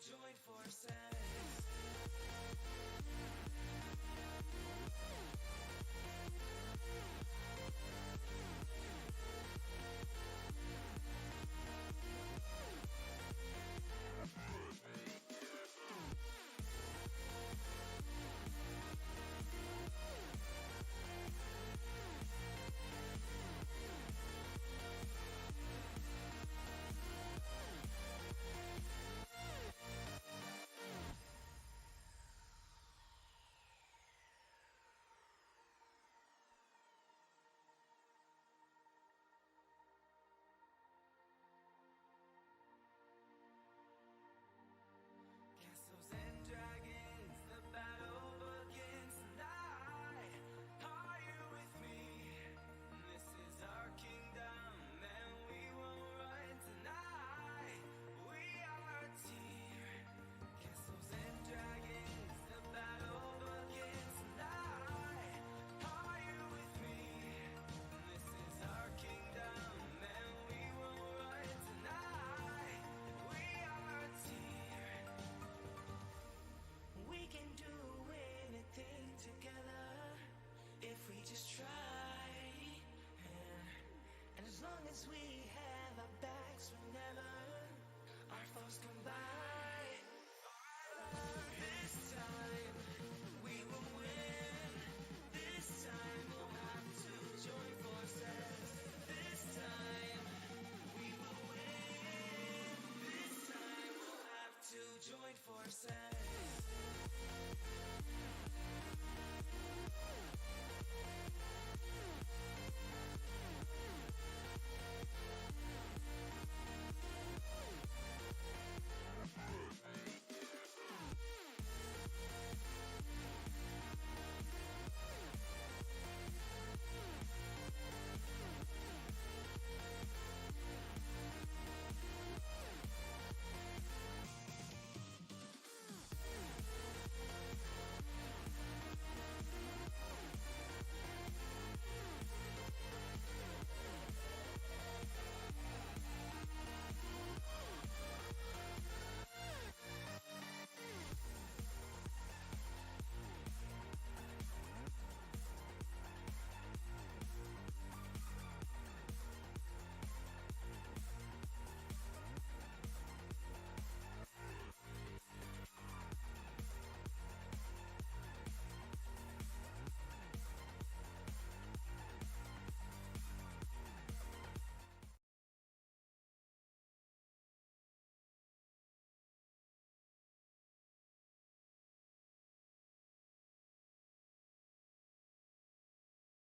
join forces. Castles and dragons, the battle begins tonight. Are you with me? This is our kingdom, and we won't run tonight. We are a team. Castles and dragons, the battle begins tonight. Are you with me? This is our kingdom, and we won't run tonight. We are a team. We can do anything together if we just try. Yeah. And as long as we have our backs, whenever our foes come by, this time we will win. This time we'll have to join forces. This time we will win. This time we'll have to join forces.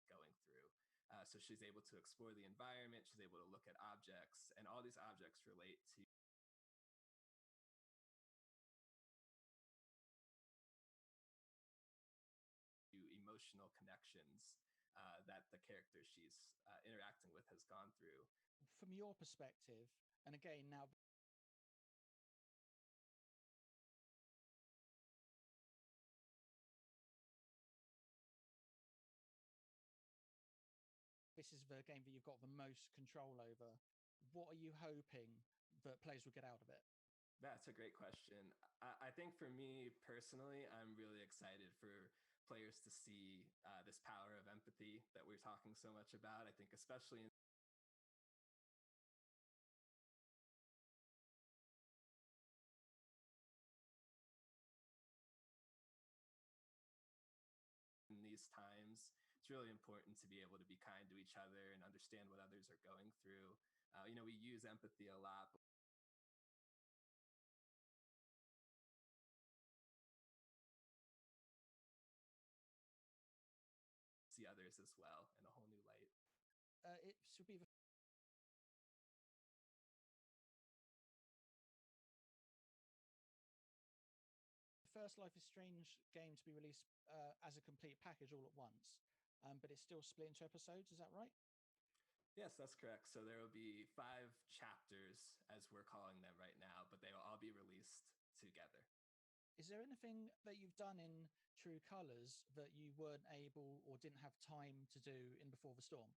Going through. So she's able to explore the environment, she's able to look at objects, and all these objects relate to emotional connections that the character she's interacting with has gone through. From your perspective, and again, now this is the game that you've got the most control over. What are you hoping that players will get out of it? That's a great question. I think for me personally, I'm really excited for players to see this power of empathy that we're talking so much about. I think especially in these times, it's really important to be able to be kind to each other and understand what others are going through. We use empathy a lot, but see others as well in a whole new light. It should be the first Life is Strange game to be released as a complete package all at once, but it's still split into episodes. Is that right? Yes, that's correct. So there will be 5 chapters, as we're calling them right now, but they will all be released together. Is there anything that you've done in True Colors that you weren't able or didn't have time to do in Before the Storm?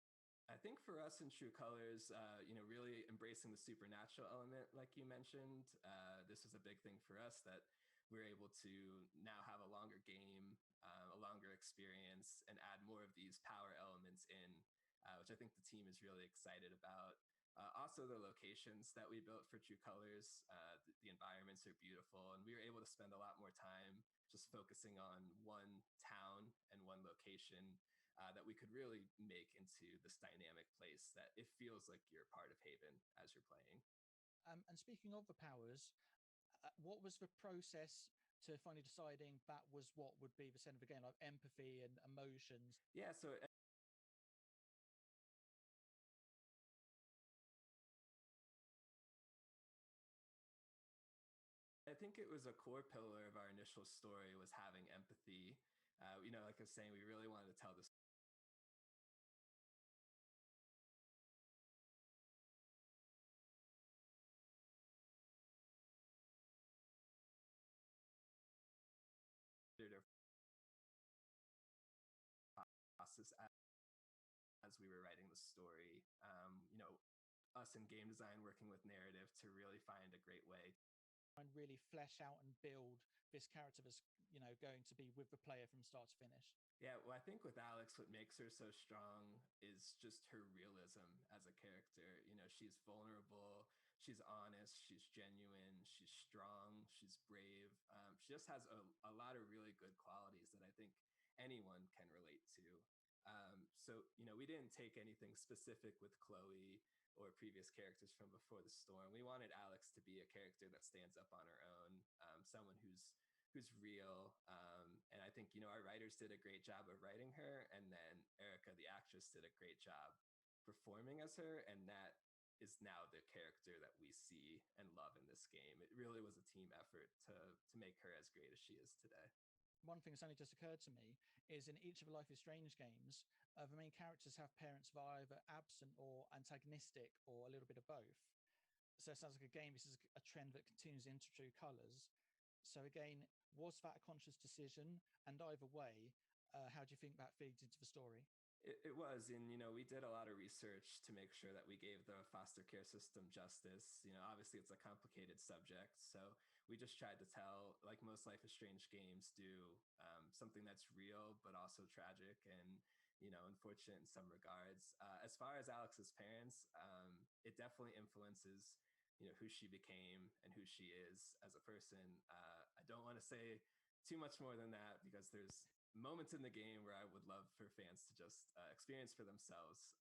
I think for us in True Colors, really embracing embracing the supernatural element, like you mentioned, this was a big thing for us that we're able to now have a longer game, a longer experience, and add more of these power elements in, which I think the team is really excited about. Also, the locations that we built for True Colors, the environments are beautiful, and we were able to spend a lot more time just focusing on one town and one location that we could really make into this dynamic place that it feels like you're part of Haven as you're playing. And speaking of the powers, what was the process to finally deciding that was what would be the center of the game, like empathy and emotions? Yeah, so I think it was a core pillar of our initial story was having empathy. Like I was saying, we really wanted to tell this. Process as we were writing the story. Us in game design working with narrative to really find a great way And really flesh out and build this character that's going to be with the player from start to finish. Yeah, well, I think with Alex, what makes her so strong is just her realism as a character. She's vulnerable, she's honest, she's genuine, she's strong, she's brave. She just has a lot of really good qualities that I think anyone can relate to. We didn't take anything specific with Chloe or previous characters from before the storm. We wanted Alex to be a character that stands up on her own, someone who's real. And I think, our writers did a great job of writing her. And then Erica, the actress, did a great job performing as her. And that is now the character that we see and love in this game. It really was a team effort to make her as great as she is today. One thing that's only just occurred to me is in each of the Life is Strange games, the main characters have parents that are either absent or antagonistic or a little bit of both. So it sounds like this is a trend that continues into True Colors. So again, was that a conscious decision? And either way, how do you think that feeds into the story? It was, and we did a lot of research to make sure that we gave the foster care system justice. Obviously it's a complicated subject, so we just tried to tell, like most Life is Strange games do, something that's real but also tragic and unfortunate in some regards. As far as Alex's parents, it definitely influences who she became and who she is as a person. I don't want to say too much more than that because there's moments in the game where I would love for fans to just experience for themselves.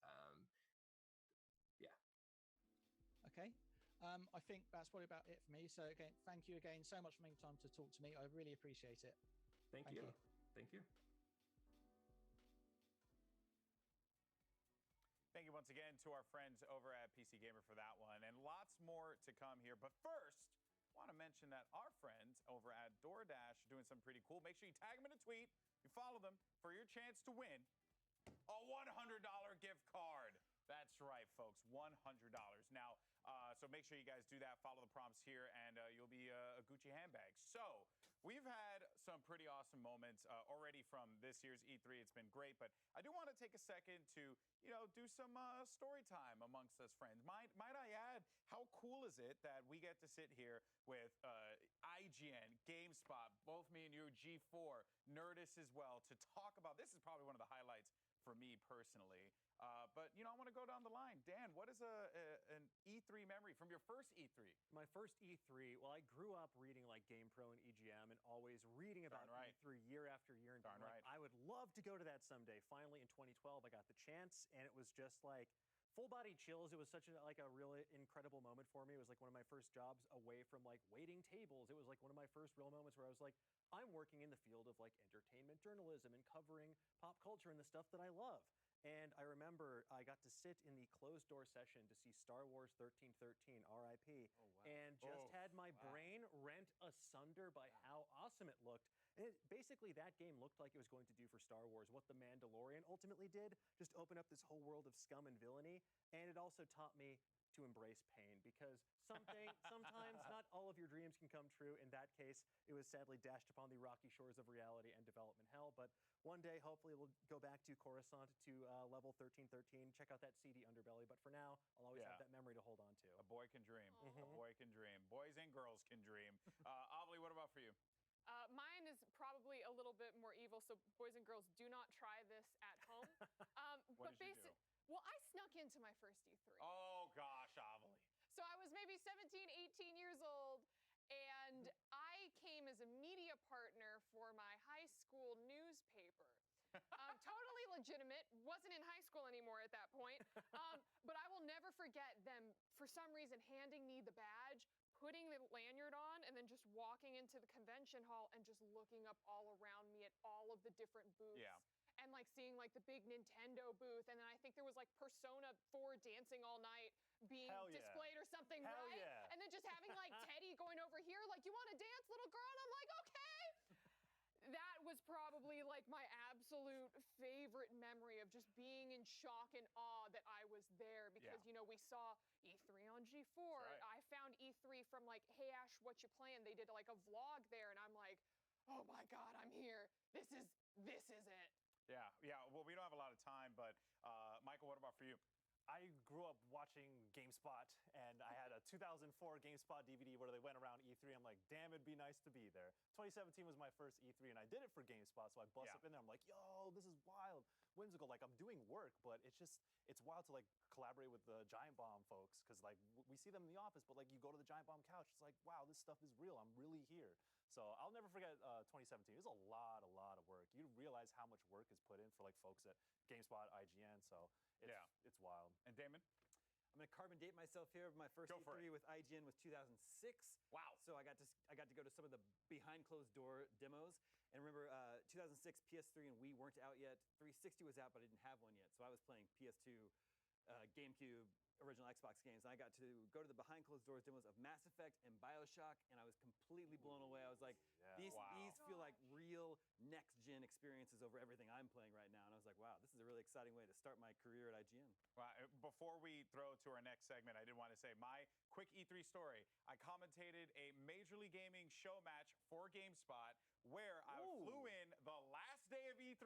Yeah. Okay. I think that's probably about it for me. So again, thank you again so much for making time to talk to me. I really appreciate it. Thank you. Thank you. Thank you once again to our friends over at PC Gamer for that one, and lots more to come here. But first, I want to mention that our friends over at DoorDash are doing something pretty cool. Make sure you tag them in a tweet, you follow them for your chance to win a $100 gift card. That's right, folks, $100. Now, so make sure you guys do that. Follow the prompts here, and you'll be a Gucci handbag. So we've had some pretty awesome moments already from this year's E3. It's been great, but I do want to take a second to, do some story time amongst us friends. Might I add, how cool is it that we get to sit here with IGN, GameSpot, both me and you, G4, Nerdist as well, to talk about, this is probably one of the highlights for me personally. But, I want to go down the line. Dan, what is an E3 memory from your first E3? My first E3, well, I grew up reading like GamePro and EGM and always reading about E3 year after year. And I would love to go to that someday. Finally, in 2012, I got the chance, and it was just like full-body chills. It was such a really incredible moment for me. It was like one of my first jobs away from like waiting tables. It was like one of my first real moments where I was like, I'm working in the field of like entertainment journalism and covering pop culture and the stuff that I love. And I remember I got to sit in the closed door session to see Star Wars 1313, RIP, and just had my brain rent asunder by how awesome it looked. And basically that game looked like it was going to do for Star Wars what The Mandalorian ultimately did, just open up this whole world of scum and villainy. And it also taught me to embrace pain, because sometimes not all of your dreams can come true. In that case, it was sadly dashed upon the rocky shores of reality and development hell. But one day, hopefully, we'll go back to Coruscant, to level 1313, check out that seedy underbelly. But for now, I'll always have that memory to hold on to. can dream. A boy can dream. Boys and girls can dream. Avli, what about for you? Mine is probably a little bit more evil, so boys and girls, do not try this at home. What did you do? Well, I snuck into my first E3. Oh, gosh, Avli. So I was maybe 17, 18 years old, and I came as a media partner for my high school newspaper. Totally legitimate, wasn't in high school anymore at that point. But I will never forget them, for some reason, handing me the badge, putting the lanyard on, and then just walking into the convention hall and just looking up all around me at all of the different booths. Yeah. And like seeing like the big Nintendo booth, and then I think there was like Persona 4 Dancing All Night being displayed or something, right? Yeah. And then just having like Teddy going over here, like, you want to dance, little girl? And I'm like, okay. That was probably like my absolute favorite memory of just being in shock and awe that I was there because, you know, we saw E3 on G4. Right. I found E3 from like, hey, Ash, what you playing? They did like a vlog there, and I'm like, oh my God, I'm here. This is it. Yeah. Well, we don't have a lot of time, but Michael, what about for you? I grew up watching GameSpot, and I had a 2004 GameSpot DVD where they went around E3. I'm like, damn, it'd be nice to be there. 2017 was my first E3, and I did it for GameSpot, so I bust up in there. I'm like, yo, this is wild, whimsical. Like, I'm doing work, but it's wild to, like, collaborate with the Giant Bomb folks, because, like, we see them in the office, but, like, you go to the Giant Bomb couch, it's like, wow, this stuff is real. I'm really here. So I'll never forget 2017. It was a lot of work. You realize how much work is put in for, like, folks at GameSpot, IGN, so it's wild. And Damon? I'm gonna carbon date myself here. My first E3 with IGN was 2006. Wow! So I got to go to some of the behind closed door demos. And remember, 2006 PS3 and Wii weren't out yet. 360 was out, but I didn't have one yet. So I was playing PS2, GameCube, original Xbox games. And I got to go to the behind closed doors demos of Mass Effect and BioShock, and I was completely blown away. I was like, these feel like real next gen experiences over everything I'm playing right now. And I was like, wow, this is a really exciting way to start my career at IGN. Well, before we throw to our next segment, I did want to say my quick E3 story. I commentated a Major League Gaming show match for GameSpot where I flew in the last day of E3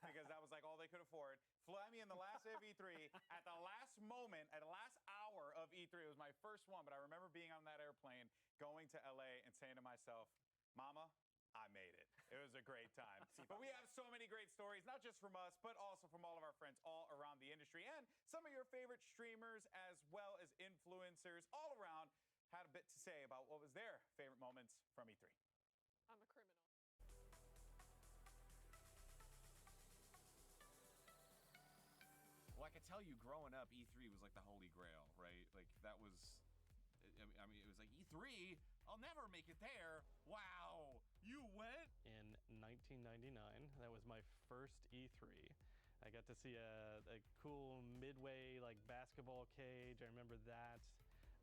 because that was like all they could afford. Fly me in the last day of E3 at the last moment, at the last hour of E3. It was my first one, but I remember being on that airplane, going to LA and saying to myself, Mama, I made it. It was a great time. But we have so many great stories, not just from us, but also from all of our friends all around the industry. And some of your favorite streamers as well as influencers all around had a bit to say about what was their favorite moments from E3. I'm a criminal. Well, I could tell you growing up, E3 was like the holy grail, right? Like that was, I mean, it was like E3, I'll never make it there. Wow, you went? In 1999, that was my first E3. I got to see a cool midway like basketball cage. I remember that.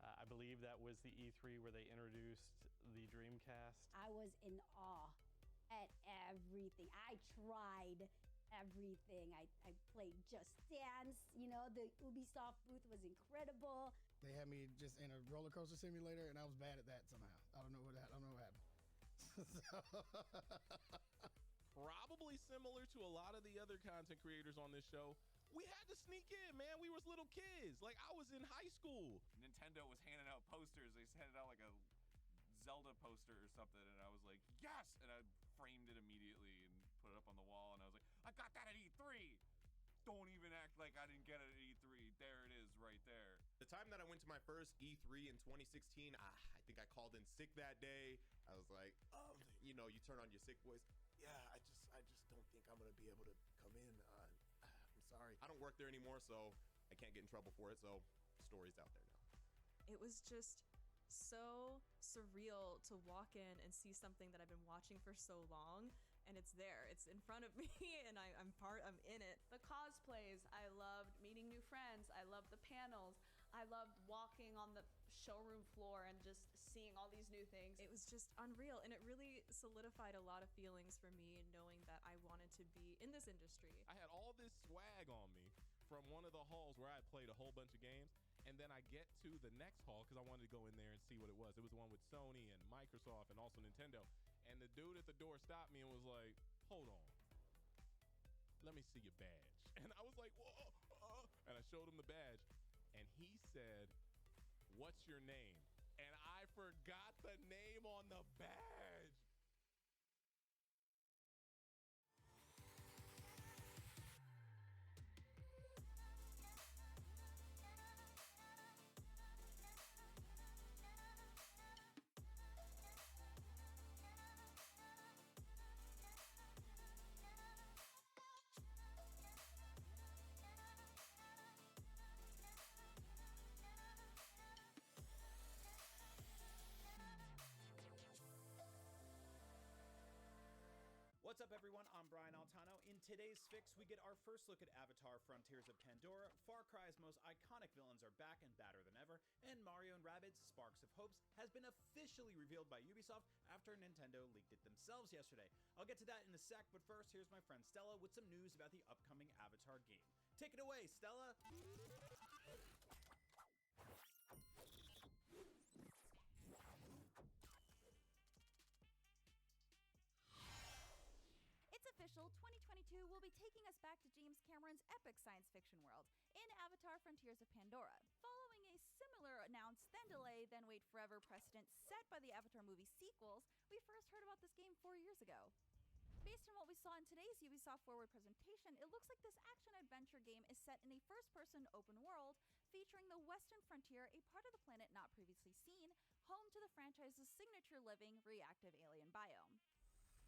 I believe that was the E3 where they introduced the Dreamcast. I was in awe at everything. I tried everything. I played Just Dance. You know, the Ubisoft booth was incredible. They had me just in a roller coaster simulator, and I was bad at that somehow. I don't know what happened. Probably similar to a lot of the other content creators on this show. We had to sneak in, man. We was little kids. Like, I was in high school. Nintendo was handing out posters. They handed out like a Zelda poster or something, and I was like, yes! And I framed it immediately and put it up on the wall, and I was like, I got that at E3! Don't even act like I didn't get it at E3. There it is, right there. The time that I went to my first E3 in 2016, I think I called in sick that day. I was like, you know, you turn on your sick voice. Yeah, I just don't think I'm gonna be able to come in. I'm sorry. I don't work there anymore, so I can't get in trouble for it. So the story's out there now. It was just so surreal to walk in and see something that I've been watching for so long, and it's there. It's in front of me, and I'm in it. The cosplays, I loved meeting new friends. I loved the panels. I loved walking on the showroom floor and just seeing all these new things. It was just unreal, and it really solidified a lot of feelings for me, knowing that I wanted to be in this industry. I had all this swag on me from one of the halls where I had played a whole bunch of games, and then I get to the next hall because I wanted to go in there and see what it was. It was the one with Sony and Microsoft and also Nintendo. And the dude at the door stopped me and was like, hold on, let me see your badge. And I was like, whoa, and I showed him the badge. And he said, what's your name? And I forgot the name on the badge. What's up, everyone? I'm Brian Altano. In today's Fix, we get our first look at Avatar Frontiers of Pandora. Far Cry's most iconic villains are back and badder than ever, and Mario & Rabbids Sparks of Hopes has been officially revealed by Ubisoft after Nintendo leaked it themselves yesterday. I'll get to that in a sec, but first, here's my friend Stella with some news about the upcoming Avatar game. Take it away, Stella! It's official, 2022 will be taking us back to James Cameron's epic science fiction world in Avatar Frontiers of Pandora. Following a similar announce, then delay, then wait forever precedent set by the Avatar movie sequels, we first heard about this game 4 years ago. Based on what we saw in today's Ubisoft Forward presentation, it looks like this action-adventure game is set in a first-person open world featuring the Western Frontier, a part of the planet not previously seen, home to the franchise's signature living, reactive alien biome.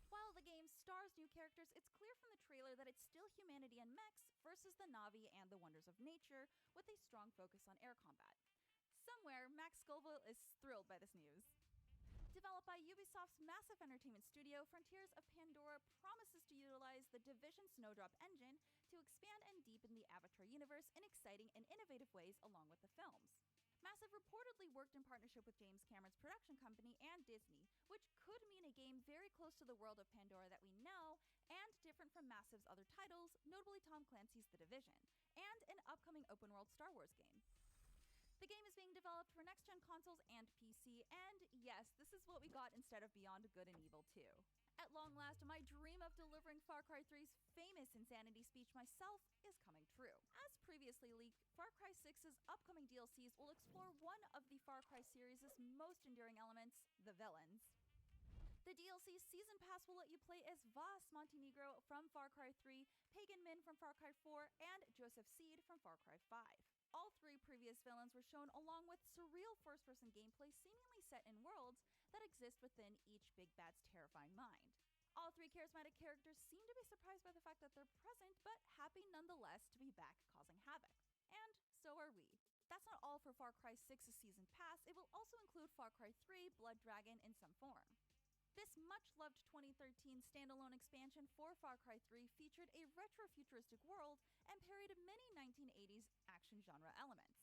While the game stars new characters, it's clear from the trailer that it's still humanity and mechs versus the Na'vi and the wonders of nature, with a strong focus on air combat. Somewhere, Max Scoville is thrilled by this news. Developed by Ubisoft's massive entertainment studio, Frontiers of Pandora promises to utilize the Division Snowdrop engine to expand and deepen the Avatar universe in exciting and innovative ways along with the films. Massive reportedly worked in partnership with James Cameron's production company and Disney, which could mean a game very close to the world of Pandora that we know, and different from Massive's other titles, notably Tom Clancy's The Division, and an upcoming open-world Star Wars game. The game is being developed for next-gen consoles and PC, and yes, this is what we got instead of Beyond Good and Evil 2. At long last, my dream of delivering Far Cry 3's famous insanity speech myself is coming true. As previously leaked, Far Cry 6's upcoming DLCs will explore one of the Far Cry series' most enduring elements, the villains. The DLC Season Pass will let you play as Vas Montenegro from Far Cry 3, Pagan Min from Far Cry 4, and Joseph Seed from Far Cry 5. All three previous villains were shown along with surreal first-person gameplay seemingly set in worlds that exist within each big bad's terrifying mind. All three charismatic characters seem to be surprised by the fact that they're present, but happy nonetheless to be back causing havoc. And so are we. That's not all for Far Cry 6's Season Pass, it will also include Far Cry 3 Blood Dragon in some form. This much-loved 2013 standalone expansion for Far Cry 3 featured a retro-futuristic world and parodied many 1980s action genre elements.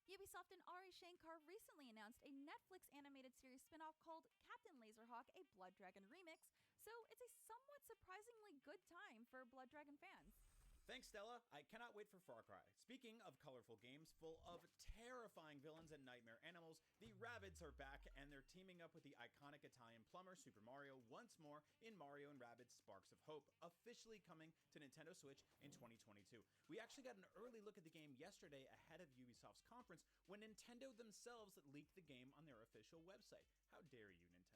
Ubisoft and Ari Shankar recently announced a Netflix animated series spin-off called Captain Laserhawk: A Blood Dragon Remix, so it's a somewhat surprisingly good time for Blood Dragon fans. Thanks, Stella. I cannot wait for Far Cry. Speaking of colorful games full of terrifying villains and nightmare animals, the Rabbids are back, and they're teaming up with the iconic Italian plumber Super Mario once more in Mario & Rabbids Sparks of Hope, officially coming to Nintendo Switch in 2022. We actually got an early look at the game yesterday ahead of Ubisoft's conference when Nintendo themselves leaked the game on their official website. How dare you, Nintendo?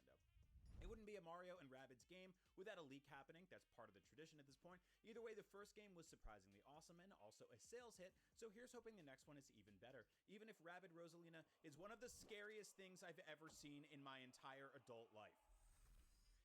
It wouldn't be a Mario & Rabbids game without a leak happening. That's part of the tradition at this point. Either way, the first game was surprisingly awesome and also a sales hit, so here's hoping the next one is even better, even if Rabbid Rosalina is one of the scariest things I've ever seen in my entire adult life.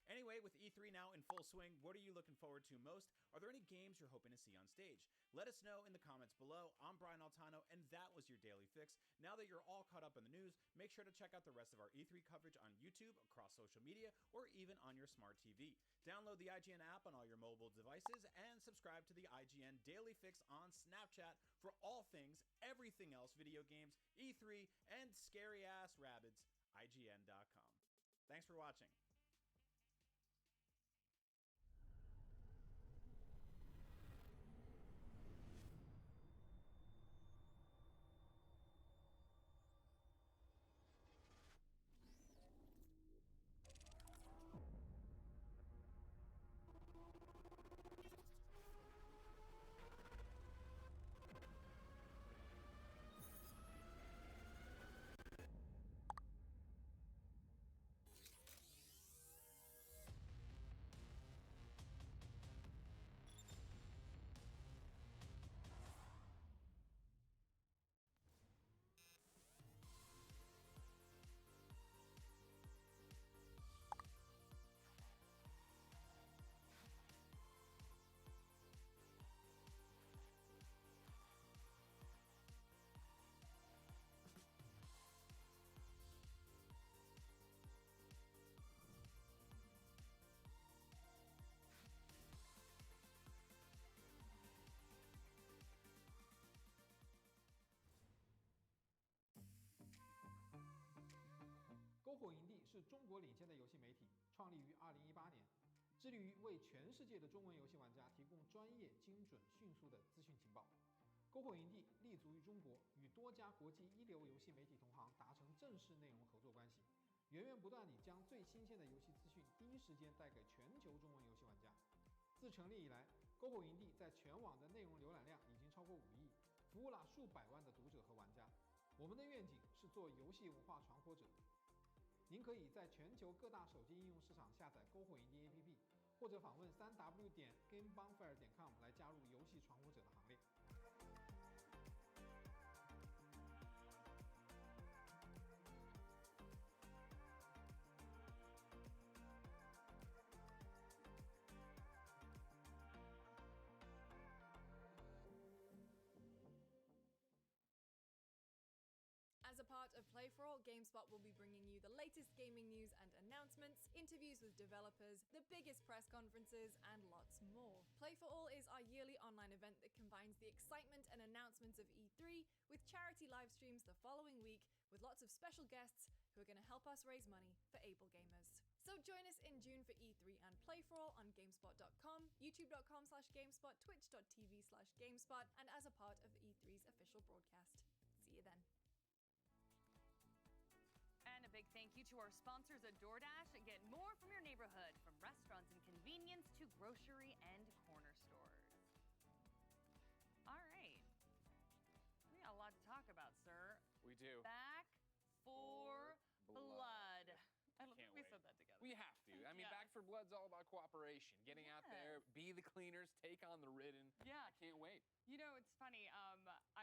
Anyway, with E3 now in full swing, what are you looking forward to most? Are there any games you're hoping to see on stage? Let us know in the comments below. I'm Brian Altano, and that was your Daily Fix. Now that you're all caught up in the news, make sure to check out the rest of our E3 coverage on YouTube, across social media, or even on your smart TV. Download the IGN app on all your mobile devices, and subscribe to the IGN Daily Fix on Snapchat for all things, everything else, video games, E3, and scary-ass rabbids, IGN.com. Thanks for watching. 是中国领先的游戏媒体，创立于2018年，致力于为全世界的中文游戏玩家提供专业、精准、迅速的资讯情报。篝火营地立足于中国，与多家国际一流游戏媒体同行达成正式内容合作关系，源源不断地将最新鲜的游戏资讯第一时间带给全球中文游戏玩家。自成立以来，篝火营地在全网的内容浏览量已经超过5亿，服务了数百万的读者和玩家。我们的愿景是做游戏文化传播者。您可以在全球各大手机应用市场下载篝火营地 APP， 或者访问3w.gamebonfire.com 来加入游戏传播者的行列。As a part of Play for All, GameSpot will be bringing you the latest gaming news and announcements, interviews with developers, the biggest press conferences, and lots more. Play for All is our yearly online event that combines the excitement and announcements of E3 with charity live streams the following week with lots of special guests who are going to help us raise money for able gamers. So join us in June for E3 and Play for All on GameSpot.com, YouTube.com/GameSpot, Twitch.tv/GameSpot, and as a part of E3's official broadcast. See you then. And a big thank you to our sponsors at DoorDash. Get more from your neighborhood, from restaurants and convenience to grocery and corner stores. All right. We got a lot to talk about, sir. We do. Back for Blood. I don't think we said that together. We have to. I mean, Yeah. Back for Blood's all about cooperation, getting out there, be the cleaners, take on the ridden. Yeah. I can't wait. You know, it's funny. I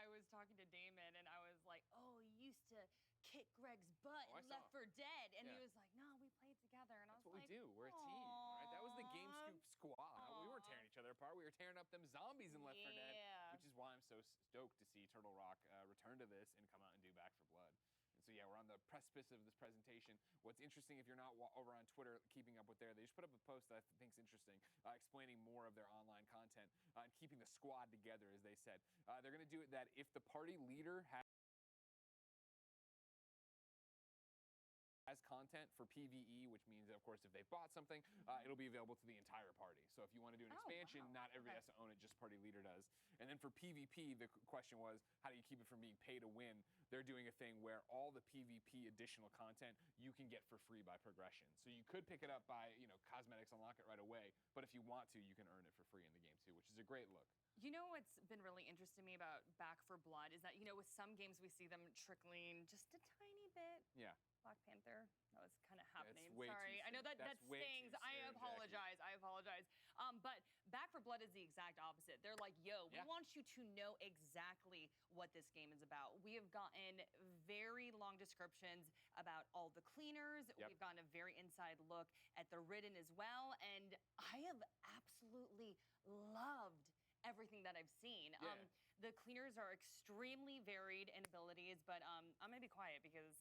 was talking to Damon, and I was like, "Oh, you used to kick Greg's butt Oh, I in saw. Left 4 Dead," and he Yeah. was like, "No, we played together." And I was That's what like, we do. We're a team, right? That was the Game Scoop squad. We weren't tearing each other apart. We were tearing up them zombies in Left 4 Dead, Yeah. which is why I'm so stoked to see Turtle Rock return to this and come out and do Back for Blood. And so, yeah, we're on the precipice of this presentation. What's interesting, if you're not over on Twitter keeping up with there, they just put up a post that I think is interesting, explaining more of their online content and keeping the squad together, as they said. They're going to do it that if the party leader has content for PvE, which means, of course, if they bought something, it'll be available to the entire party. So if you want to do an expansion, not everybody has to own it, just party leader does. And then for PvP, the question was, how do you keep it from being pay to win? They're doing a thing where all the PvP additional content you can get for free by progression. So you could pick it up by, cosmetics, unlock it right away, but if you want to, you can earn it for free in the game too, which is a great look. You know what's been really interesting to me about Back for Blood is that, with some games we see them trickling just a tiny bit. Yeah. Black Panther, that was kind of happening. way too Sorry, I know soon. that That's way stings. too I soon, apologize. I apologize. But Back for Blood is the exact opposite. They're like, yo, we want you to know exactly what this game is about. We have gotten very long descriptions about all the cleaners. We've gotten a very inside look at the Ridden as well. And I have absolutely loved everything that I've seen. Yeah. The cleaners are extremely varied in abilities, but I'm going to be quiet because...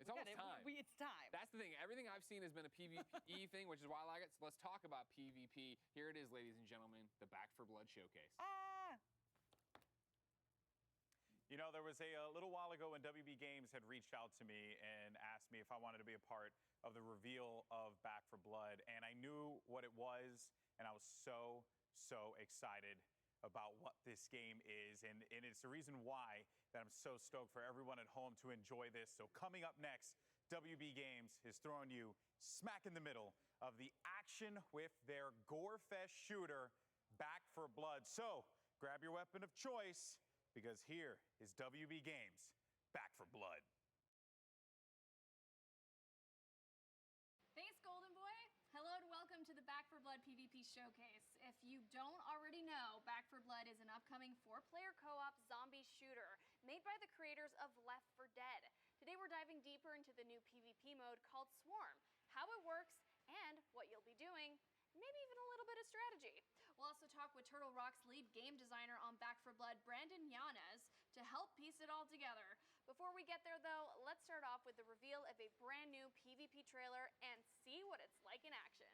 It's almost time. It's time. That's the thing. Everything I've seen has been a PvE thing, which is why I like it. So let's talk about PvP. Here it is, ladies and gentlemen, the Back for Blood showcase. There was a little while ago when WB Games had reached out to me and asked me if I wanted to be a part of the reveal of Back for Blood. And I knew what it was, and I was so excited about what this game is. And it's the reason why that I'm so stoked for everyone at home to enjoy this. So coming up next, WB Games is throwing you smack in the middle of the action with their gore-fest shooter, Back for Blood. So grab your weapon of choice, because here is WB Games, Back for Blood. Thanks, Golden Boy. Hello and welcome to the Back for Blood PvP Showcase. If you don't already know, Back for Blood is an upcoming 4-player co-op zombie shooter made by the creators of Left 4 Dead. Today we're diving deeper into the new PvP mode called Swarm, how it works, and what you'll be doing, maybe even a little bit of strategy. We'll also talk with Turtle Rock's lead game designer on Back for Blood, Brandon Yanez, to help piece it all together. Before we get there, though, let's start off with the reveal of a brand new PvP trailer and see what it's like in action.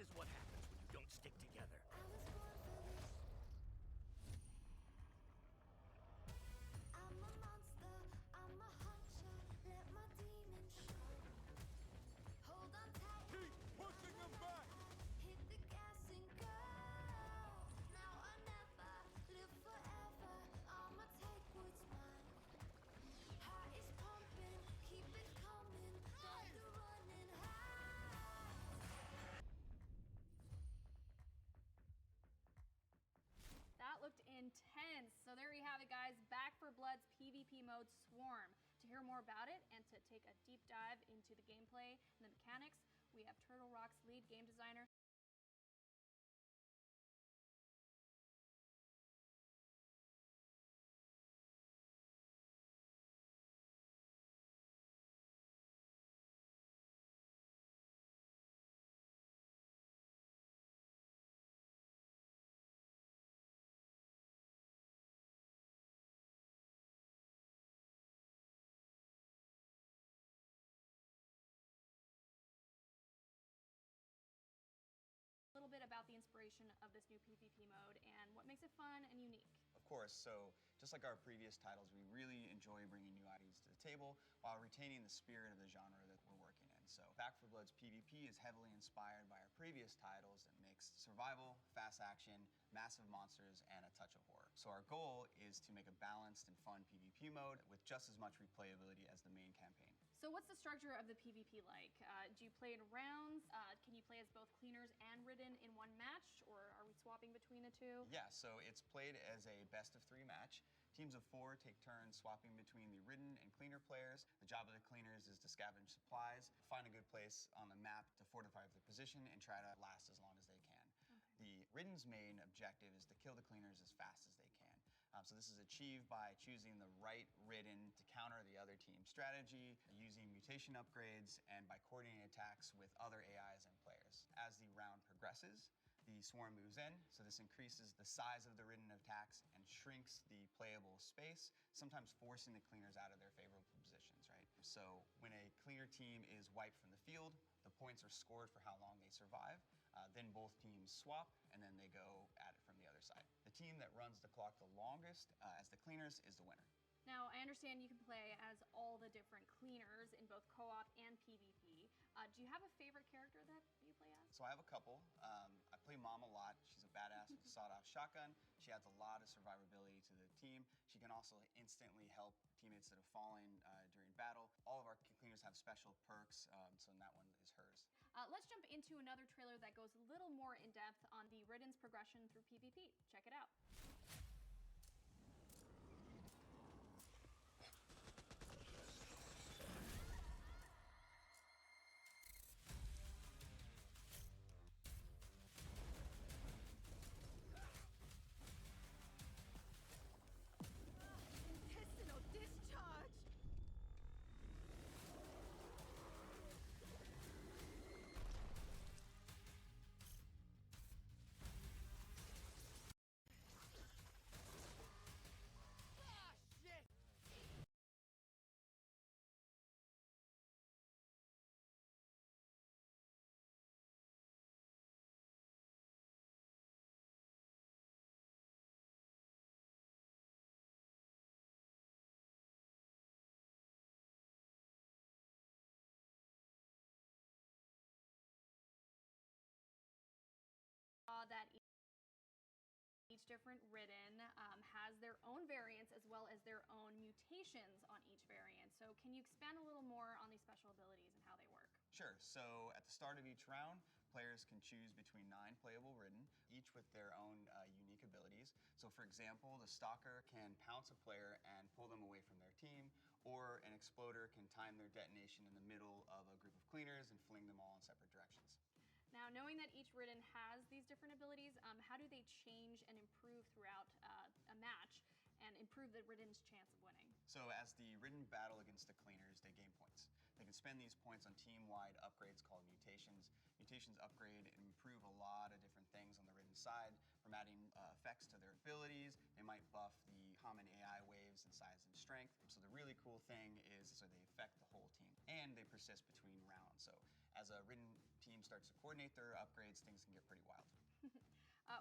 is what happens when you don't stick together. I'm a monster, I'm a hunter, let my demons show. Hold on tight. Keep pushing them back. Hit the gas and go. Now or never, live forever. I'ma take what's mine. Heart is pumping, keep it coming. Blood running high. That looked intense. So there you have it, guys. Back for Blood's PvP mode Swarm. To hear more about it and to take a deep dive into the gameplay and the mechanics, we have Turtle Rock's lead game designer, a little bit about the inspiration of this new PvP mode and what makes it fun and unique. Of course, so just like our previous titles, we really enjoy bringing new ideas to the table while retaining the spirit of the genre that we're working in. So Back 4 Blood's PvP is heavily inspired by our previous titles that mix survival, fast action, massive monsters, and a touch of horror. So our goal is to make a balanced and fun PvP mode with just as much replayability as the main campaign. So what's the structure of the PvP like? Do you play in rounds? Can you play as both cleaners and ridden in one match, or are we swapping between the two? Yeah, so it's played as a best-of-3 match. Teams of 4 take turns swapping between the ridden and cleaner players. The job of the cleaners is to scavenge supplies, find a good place on the map to fortify their position, and try to last as long as they can. The ridden's main objective is to kill the cleaners as fast as they can. So this is achieved by choosing the right ridden to counter the other team's strategy, using mutation upgrades, and by coordinating attacks with other AIs and players. As the round progresses, the swarm moves in, so this increases the size of the ridden attacks and shrinks the playable space, sometimes forcing the cleaners out of their favorable positions, right? So when a cleaner team is wiped from the field, the points are scored for how long they survive. Then both teams swap, and then they go at it from the other side. The team that runs the clock the longest as the cleaners is the winner. Now, I understand you can play as all the different cleaners in both co-op and PvP. Do you have a favorite character that you play as? So I have a couple. I play Mom a lot. She's a badass with a sawed-off shotgun. She adds a lot of survivability to the team. She can also instantly help teammates that have fallen during battle. All of our cleaners have special perks, so that one is hers. Let's jump into another trailer that goes a little more in depth on the ridden's progression through PvP. Check it out. Intestinal discharge! That each different ridden has their own variants as well as their own mutations on each variant. So can you expand a little more on these special abilities and how they work? Sure. So at the start of each round, players can choose between 9 playable ridden, each with their own unique abilities. So for example, the Stalker can pounce a player and pull them away from their team, or an Exploder can time their detonation in the middle of a group of cleaners and fling them all in separate directions. Now, knowing that each ridden has these different abilities, how do they change and improve throughout a match and improve the ridden's chance of winning? So as the ridden battle against the cleaners, they gain points. They can spend these points on team-wide upgrades called mutations. Mutations upgrade and improve a lot of different things on the ridden side, from adding effects to their abilities. They might buff the common AI waves in size and strength. So the really cool thing is, so they affect the whole team, and they persist between rounds. So as a ridden team team starts to coordinate their upgrades, things can get pretty wild.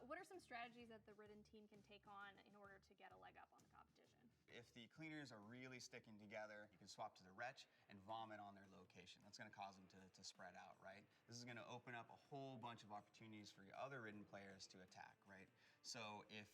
What are some strategies that the Ridden team can take on in order to get a leg up on the competition? If the cleaners are really sticking together, you can swap to the Wretch and vomit on their location. That's going to cause them to spread out, right? This is going to open up a whole bunch of opportunities for your other Ridden players to attack, right? So if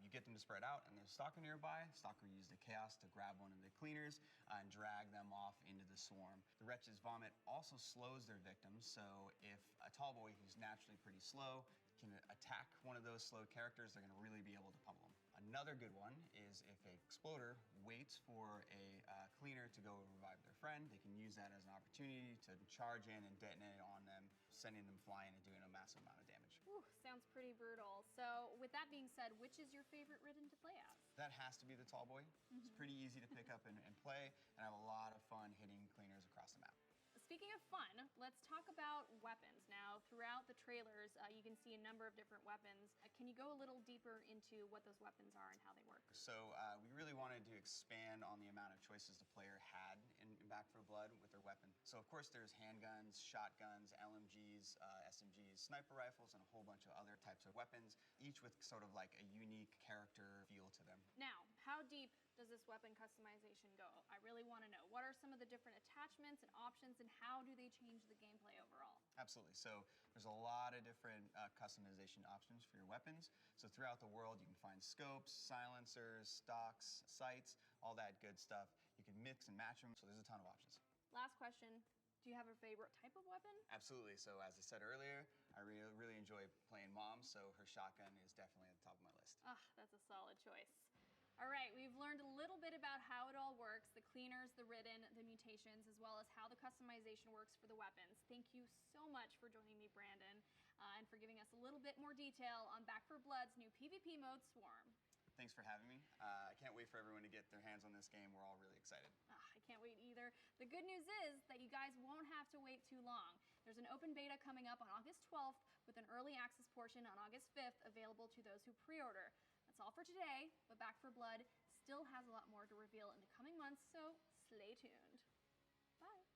you get them to spread out and there's Stalker nearby, Stalker uses the Chaos to grab one of the cleaners and drag them off into the swarm. The Wretch's vomit also slows their victims, so if a tall boy who's naturally pretty slow can attack one of those slowed characters, they're going to really be able to pummel them. Another good one is if a exploder waits for a cleaner to go revive their friend, they can use that as an opportunity to charge in and detonate on them, sending them flying and doing a massive amount of damage. Whew, sounds pretty brutal. So with that being said, which is your favorite Ridden to play as? That has to be the tall boy. It's pretty easy to pick up and play, and I have a lot of fun hitting cleaners across the map. Speaking of fun, let's talk about weapons. Now, throughout the trailers, you can see a number of different weapons. Can you go a little deeper into what those weapons are and how they work? So we really wanted to expand on the amount of choices the player had in Back 4 Blood with their weapon. So of course there's handguns, shotguns, LMGs, SMGs, sniper rifles, and a whole bunch of other types of weapons, each with sort of like a unique character feel to them. Now, how deep does this weapon customization go? I really want to know. What are some of the different attachments and options, and how do they change the gameplay overall? Absolutely. So there's a lot of different customization options for your weapons. So throughout the world, you can find scopes, silencers, stocks, sights, all that good stuff. You can mix and match them, so there's a ton of options. Last question. Do you have a favorite type of weapon? Absolutely. So as I said earlier, I really enjoy playing Mom, so her shotgun is definitely at the top of my list. Ah, that's a solid choice. All right, we've learned a little bit about how it all works, the cleaners, the Ridden, the mutations, as well as how the customization works for the weapons. Thank you so much for joining me, Brandon, and for giving us a little bit more detail on Back 4 Blood's new PvP mode, Swarm. Thanks for having me. I can't wait for everyone to get their hands on this game. We're all really excited. I can't wait either. The good news is that you guys won't have to wait too long. There's an open beta coming up on August 12th with an early access portion on August 5th available to those who pre-order. That's all for today, but Back 4 Blood still has a lot more to reveal in the coming months, so stay tuned. Bye.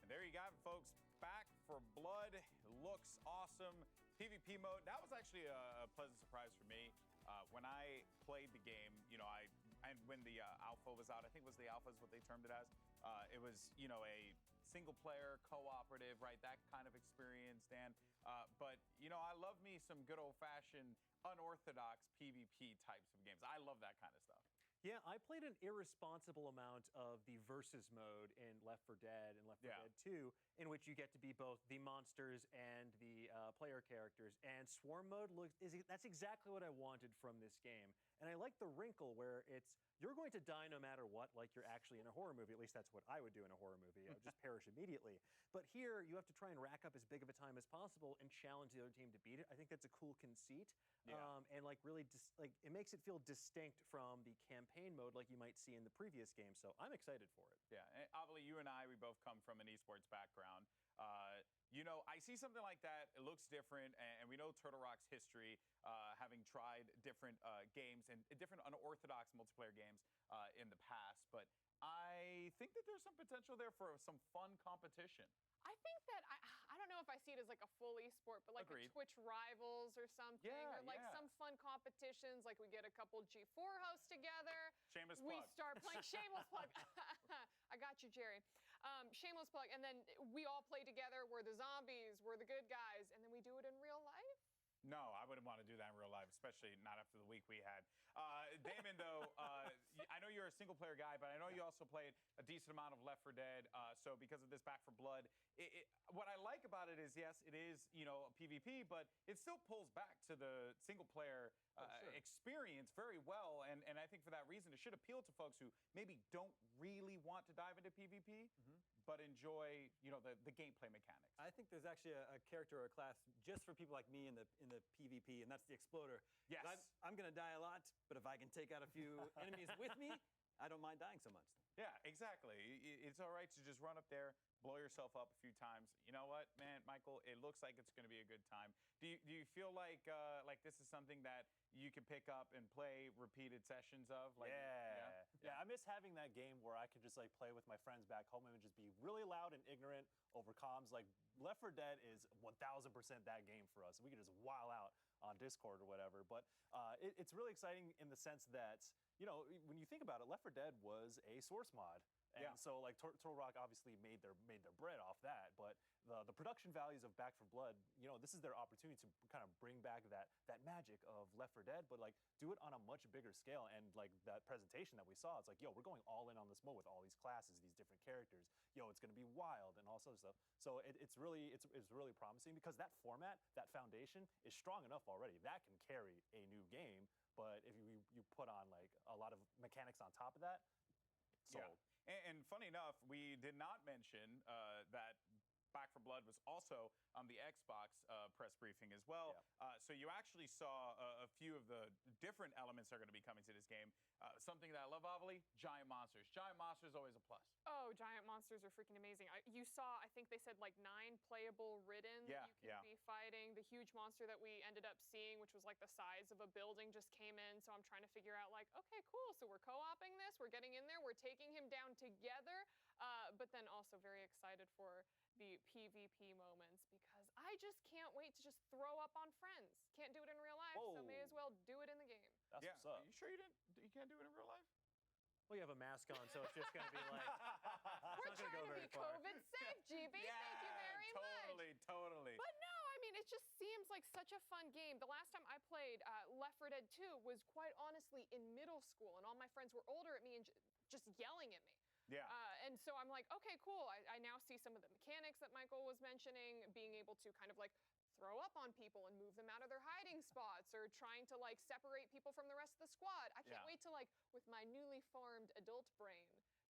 And there you got it, folks. Back 4 Blood looks awesome. PvP mode, that was actually a pleasant surprise for me. When I played the game, and when the alpha was out, I think it was the alpha is what they termed it as. It was, a single player, cooperative, right? That kind of experience, Dan. But, I love me some good old fashioned unorthodox PvP types of games. I love that kind of stuff. Yeah, I played an irresponsible amount of the versus mode in Left 4 Dead and Left 4 Dead 2, in which you get to be both the monsters and the player characters. And Swarm mode that's exactly what I wanted from this game. And I like the wrinkle where you're going to die no matter what, like you're actually in a horror movie. At least that's what I would do in a horror movie. I would just perish immediately. But here, you have to try and rack up as big of a time as possible and challenge the other team to beat it. I think that's a cool conceit. Yeah. And really, it makes it feel distinct from the campaign mode like you might see in the previous game. So I'm excited for it. Yeah, and obviously you and I, we both come from an esports background. I see something like that. It looks different, and we know Turtle Rock's history, having tried different games and different unorthodox multiplayer games in the past. But I think that there's some potential there for some fun competition. I think that, I don't know if I see it as like a full esport, but like a Twitch Rivals or something. Yeah, or like some fun competitions, like we get a couple G4 hosts together. Shameless we plug. start playing, shameless plug. I got you, Jerry. Shameless plug. And then we all play together. We're the zombies, we're the good guys. And then we do it in real life. No, I wouldn't want to do that in real life, especially not after the week we had. Damon, though, I know you're a single-player guy, but I know you also played a decent amount of Left 4 Dead. So because of this Back 4 Blood, what I like about it is, yes, it is, a PvP, but it still pulls back to the single-player experience very well. And I think for that reason, it should appeal to folks who maybe don't really want to dive into PvP, but enjoy, the gameplay mechanics. I think there's actually a character or a class just for people like me in the PvP, and that's the Exploder. Yes. I'm going to die a lot, but if I can take out a few enemies with me, I don't mind dying so much. Yeah, exactly. It's all right to just run up there, blow yourself up a few times. You know what, man, Michael? It looks like it's going to be a good time. Do you feel like this is something that you can pick up and play repeated sessions of? Yeah, I miss having that game where I could just play with my friends back home and just be really loud and ignorant over comms. Like Left 4 Dead is 1000% that game for us. We could just wild out on Discord or whatever. But it's really exciting in the sense that, when you think about it, Left 4 Dead was a source mod. And so Turtle Rock obviously made their bread off that, but the production values of Back 4 Blood, this is their opportunity to kind of bring back that magic of Left 4 Dead, but do it on a much bigger scale. And that presentation that we saw, it's we're going all in on this mode with all these classes, these different characters. It's going to be wild and all sorts of stuff. So it's really promising because that format, that foundation is strong enough already. That can carry a new game, but if you put on a lot of mechanics on top of that, sold. Yeah. And funny enough, we did not mention that Back 4 Blood was also on the Xbox press briefing as well. Yeah. So you actually saw a few of the different elements that are going to be coming to this game. Something that I love, obviously, giant monsters. Giant monsters always a plus. Oh, giant monsters are freaking amazing. You saw, I think they said 9 playable ridden that you can be fighting. The huge monster that we ended up seeing, which was the size of a building, just came in. So I'm trying to figure out okay, cool. So we're co-oping this. We're getting in there. We're taking him down together. But then also very excited for the PvP moments because I just can't wait to just throw up on friends. Can't do it in real life, so may as well do it in the game. That's what's up. Are you sure you can't do it in real life? Well, you have a mask on, so it's just going to be We're trying to be COVID safe, GB. Thank you very much. Totally. But no, I mean, it just seems like such a fun game. The last time I played Left 4 Dead 2 was quite honestly in middle school, and all my friends were older at me and just yelling at me. Yeah. And so I'm like, okay, cool. I now see some of the mechanics that Michael was mentioning, being able to kind of throw up on people and move them out of their hiding spots, or trying to separate people from the rest of the squad. I can't wait to with my newly formed adult brain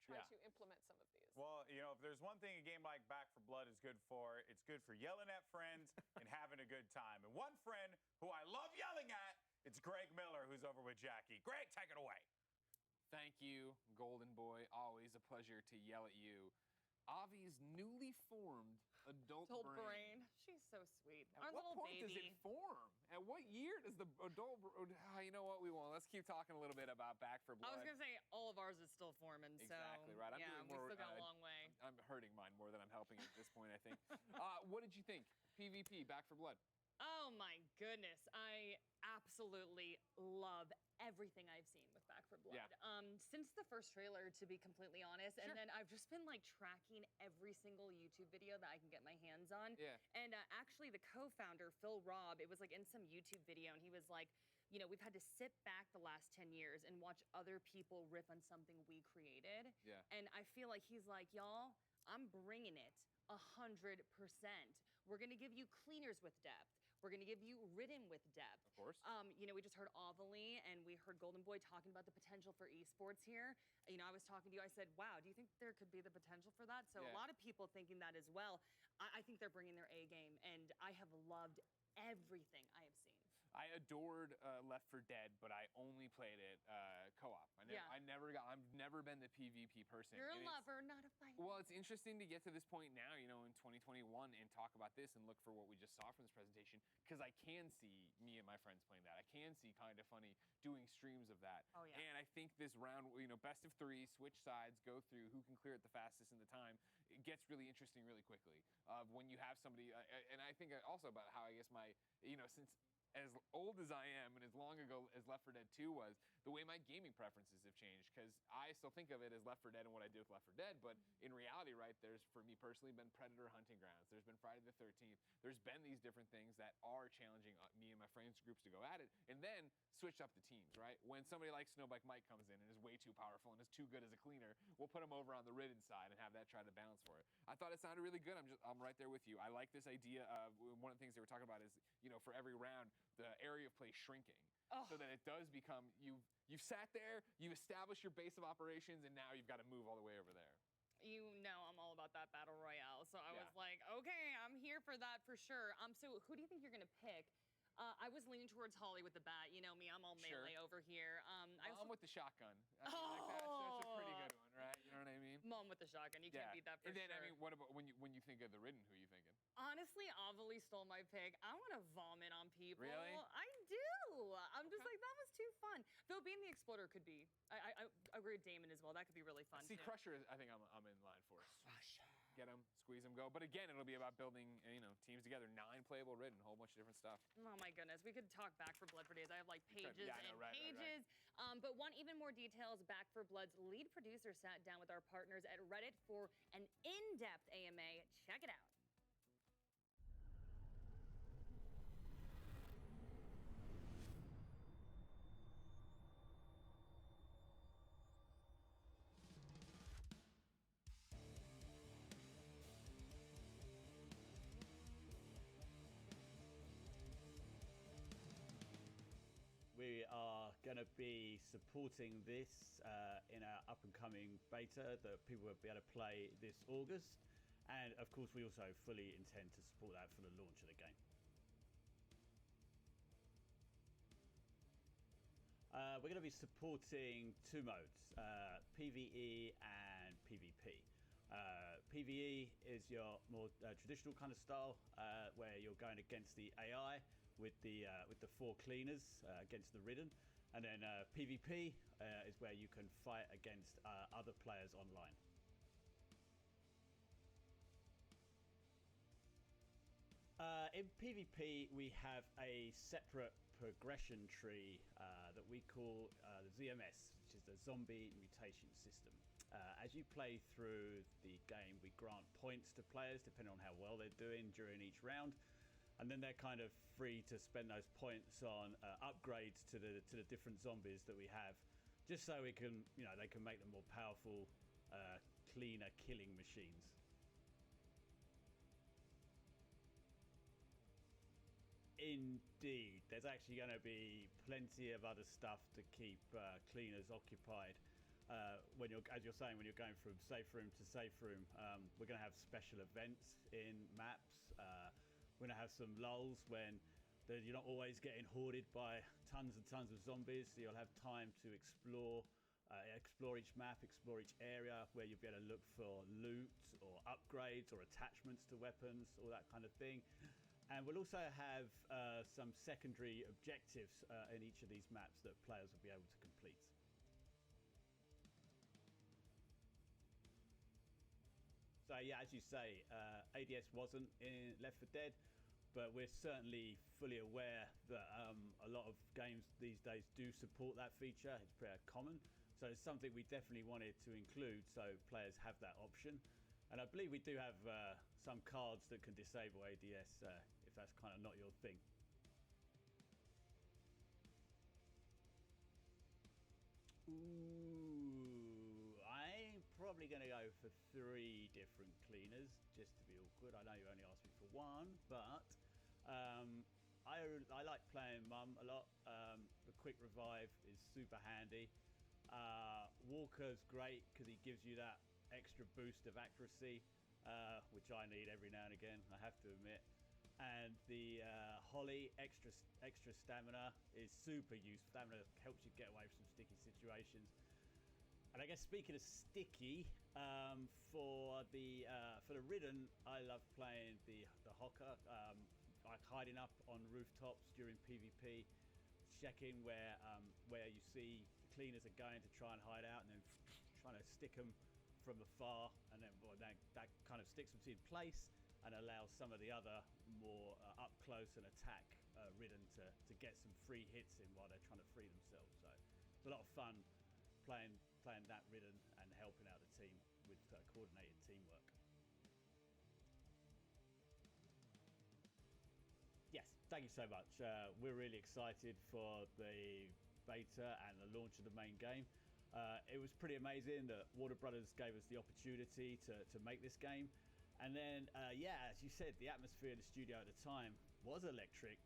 try to implement some of these. Well, if there's one thing a game like Back 4 Blood is good for, it's good for yelling at friends and having a good time. And one friend who I love yelling at, it's Greg Miller, who's over with Jackie. Greg, take it away. Thank you, Golden Boy. Always a pleasure to yell at you. Avi's newly formed adult brain. She's so sweet. At what point does it form? At what year does the adult you know what? We won't. Let's keep talking a little bit about Back 4 Blood. I was going to say, all of ours is still forming. Exactly right. I'm doing more, we still got a long way. I'm hurting mine more than I'm helping at this point, I think. What did you think? PvP, Back 4 Blood. Oh my goodness. I absolutely love everything I've seen with Back 4 Blood. Since the first trailer, to be completely honest. And then I've just been tracking every single YouTube video that I can get my hands on. Yeah. And actually the co-founder, Phil Robb, it was in some YouTube video, and he was like, we've had to sit back the last 10 years and watch other people riff on something we created. Yeah. And I feel like he's like, y'all, I'm bringing it 100%. We're going to give you cleaners with depth. We're going to give you ridden with depth. Of course. We just heard Avalee, and we heard Golden Boy talking about the potential for esports here. I was talking to you. I said, wow, do you think there could be the potential for that? So a lot of people thinking that as well. I think they're bringing their A game, and I have loved everything I have seen. I adored Left 4 Dead, but I only played it co-op. I've never been the PvP person. You're a lover, not a fighter. Well, it's interesting to get to this point now, in 2021, and talk about this and look for what we just saw from this presentation, because I can see me and my friends playing that. I can see Kinda Funny doing streams of that. Oh, yeah. And I think this round, best of 3, switch sides, go through who can clear it the fastest in the time. It gets really interesting really quickly when you have somebody, and I think also about how I guess since as old as I am and as long ago as Left 4 Dead 2 was, the way my gaming preferences have changed, because I still think of it as Left 4 Dead and what I do with Left 4 Dead, but in reality, right, there's, for me personally, been Predator Hunting Grounds. There's been Friday the 13th. There's been these different things that are challenging me and my friends groups to go at it, and then switch up the teams, right? When somebody like Snowbike Mike comes in and is way too powerful and is too good as a cleaner, we'll put him over on the ridden side and have that try to balance for it. I thought it sounded really good. I'm right there with you. I like this idea of, one of the things they were talking about is, for every round, the area of play shrinking. So that it does become, you've sat there, you've established your base of operations, and now you've got to move all the way over there. You know I'm all about that battle royale, so I was like, okay, I'm here for that for sure. So who do you think you're gonna pick? I was leaning towards Holly with the bat. You know me, I'm all melee over here. I'm with the shotgun. I mean, that's a pretty good one, right? You know what I mean? Mom with the shotgun. You can't beat that for sure. And then, sure. what about when you think of the ridden? Who are you thinking? Honestly, Avali stole my pick. I want to vomit on people. Really? I do. I'm just like, that was too fun. Though being the exploder could be. I agree with Damon as well. That could be really fun. See, too. Crusher, I think I'm in line for. Crusher. Get them, squeeze them, go. But again, it'll be about building, teams together. 9 playable ridden, a whole bunch of different stuff. Oh my goodness, we could talk Back 4 Blood for days. I have like pages and pages. Right. But one even more details, Back 4 Blood's lead producer sat down with our partners at Reddit for an in-depth AMA. Check it out. We are going to be supporting this in our up-and-coming beta that people will be able to play this August. And, of course, we also fully intend to support that for the launch of the game. We're going to be supporting 2 modes, PvE and PvP. PvE is your more traditional kind of style where you're going against the AI with the 4 cleaners against the ridden, and then PvP is where you can fight against other players online. In PvP, we have a separate progression tree that we call the ZMS, which is the Zombie Mutation System. As you play through the game, we grant points to players depending on how well they're doing during each round. And then they're kind of free to spend those points on upgrades to the different zombies that we have, just so we can, they can make them more powerful, cleaner killing machines. Indeed, there's actually going to be plenty of other stuff to keep cleaners occupied. As you're saying, when you're going from safe room to safe room, we're going to have special events in maps. We're going to have some lulls when you're not always getting hoarded by tons and tons of zombies, so you'll have time to explore each map, explore each area, where you'll be able to look for loot or upgrades or attachments to weapons, all that kind of thing. And we'll also have some secondary objectives in each of these maps that players will be able to complete. So yeah, as you say, ADS wasn't in Left 4 Dead, but we're certainly fully aware that a lot of games these days do support that feature. It's pretty common. So it's something we definitely wanted to include so players have that option. And I believe we do have some cards that can disable ADS if that's kind of not your thing. I'm probably going to go for 3 different cleaners, just to be awkward. I know you only asked me for 1, but I like playing Mum a lot. The quick revive is super handy. Walker's great because he gives you that extra boost of accuracy, which I need every now and again, I have to admit. And the Holly extra stamina is super useful. Stamina helps you get away from some sticky situations. And I guess speaking of sticky, for the ridden, I love playing the Hocker, like hiding up on rooftops during PvP, checking where you see cleaners are going to try and hide out, and then trying to stick them from afar, and then that kind of sticks them in place. and allows some of the other more up close and attack ridden to get some free hits in while they're trying to free themselves. So it's a lot of fun playing that ridden and helping out the team with coordinated teamwork. Yes, thank you so much. We're really excited for the beta and the launch of the main game. It was pretty amazing that Warner Brothers gave us the opportunity to make this game. And then, as you said, the atmosphere in the studio at the time was electric,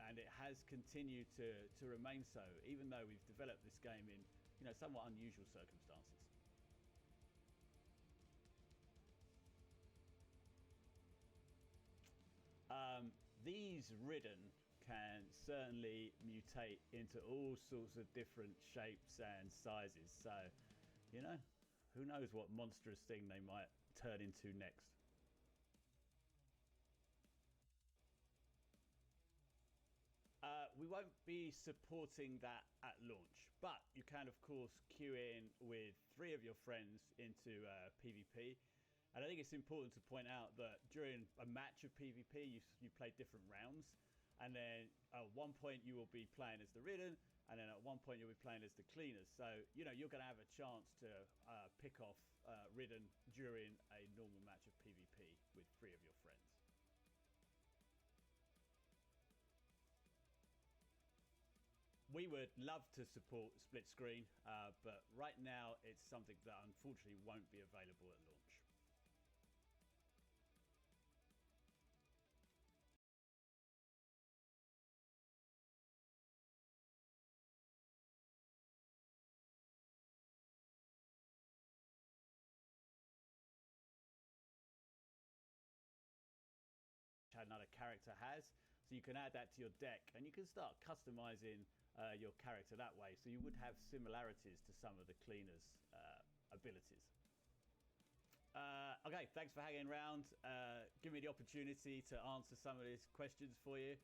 and it has continued to remain so, even though we've developed this game in somewhat unusual circumstances. These ridden can certainly mutate into all sorts of different shapes and sizes. So, who knows what monstrous thing they might turn into next. We won't be supporting that at launch, but you can, of course, queue in with 3 of your friends into PvP. And I think it's important to point out that during a match of PvP, you play different rounds. And then at one point you will be playing as the ridden, and then at one point you'll be playing as the cleaners. So, you're going to have a chance to pick off ridden during a normal match of PvP with 3 of your friends. We would love to support split screen, but right now it's something that unfortunately won't be available at launch. Another character has, so you can add that to your deck and you can start customizing your character that way, so you would have similarities to some of the cleaners abilities. Okay, thanks for hanging around. Give me the opportunity to answer some of these questions for you.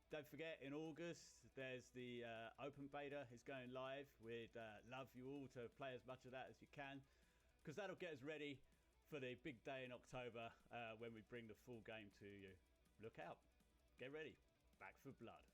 Don't forget, in August there's the open beta is going live. We'd love you all to play as much of that as you can, because that'll get us ready for the big day in October when we bring the full game to you. Look out. Get ready. Back for blood.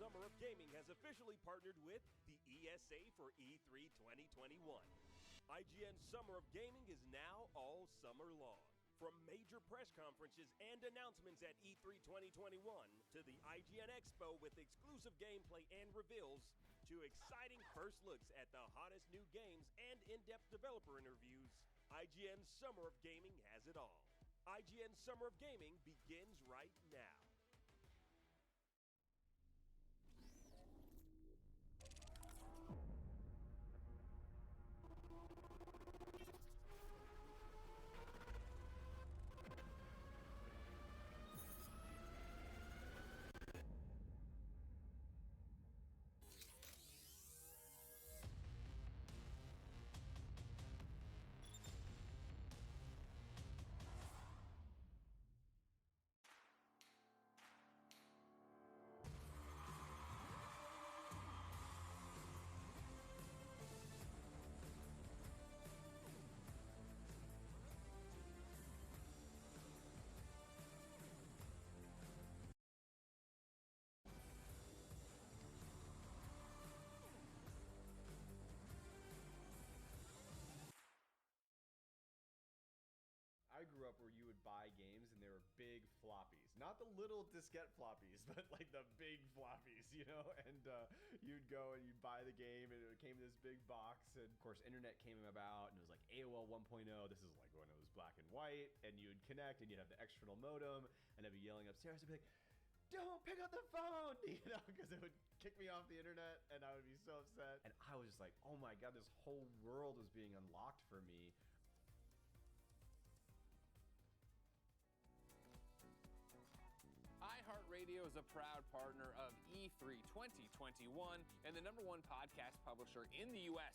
Summer of Gaming has officially partnered with the ESA for E3 2021. IGN Summer of Gaming is now all summer long. From major press conferences and announcements at E3 2021 to the IGN Expo with exclusive gameplay and reveals, to exciting first looks at the hottest new games and in-depth developer interviews, IGN Summer of Gaming has it all. IGN Summer of Gaming begins right now. I grew up where you would buy games and they were big floppies. Not the little diskette floppies, but like the big floppies, And you'd go and you'd buy the game and it came in this big box. And of course, internet came about and it was like AOL 1.0. This is like when it was black and white, and you'd connect and you'd have the external modem and I'd be yelling upstairs. I'd be like, don't pick up the phone, because it would kick me off the internet, and I would be so upset. And I was just like, oh my god, this whole world was being unlocked for me. iHeartRadio is a proud partner of E3 2021 and the #1 podcast publisher in the U.S.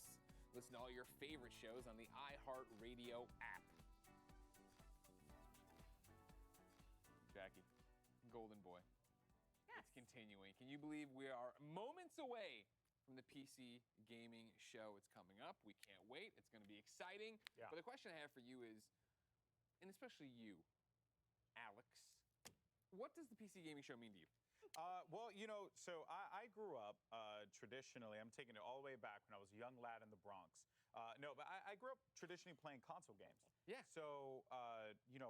Listen to all your favorite shows on the iHeartRadio app. Jackie, Golden Boy. Yes. It's continuing. Can you believe we are moments away from the PC gaming show? It's coming up. We can't wait. It's going to be exciting. Yeah. But the question I have for you is, and especially you, Alex, what does the PC gaming show mean to you? Well, so I grew up traditionally, I'm taking it all the way back when I was a young lad in the Bronx. No, but I grew up traditionally playing console games. Yeah. So,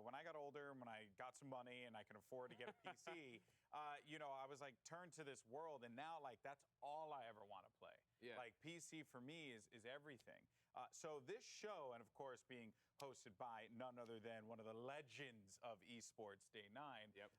when I got older, when I got some money and I could afford to get a PC, I was like turned to this world, and now like that's all I ever want to play. Yeah. Like PC for me is everything. So this show, and of course being hosted by none other than one of the legends of esports, Day 9. Yep.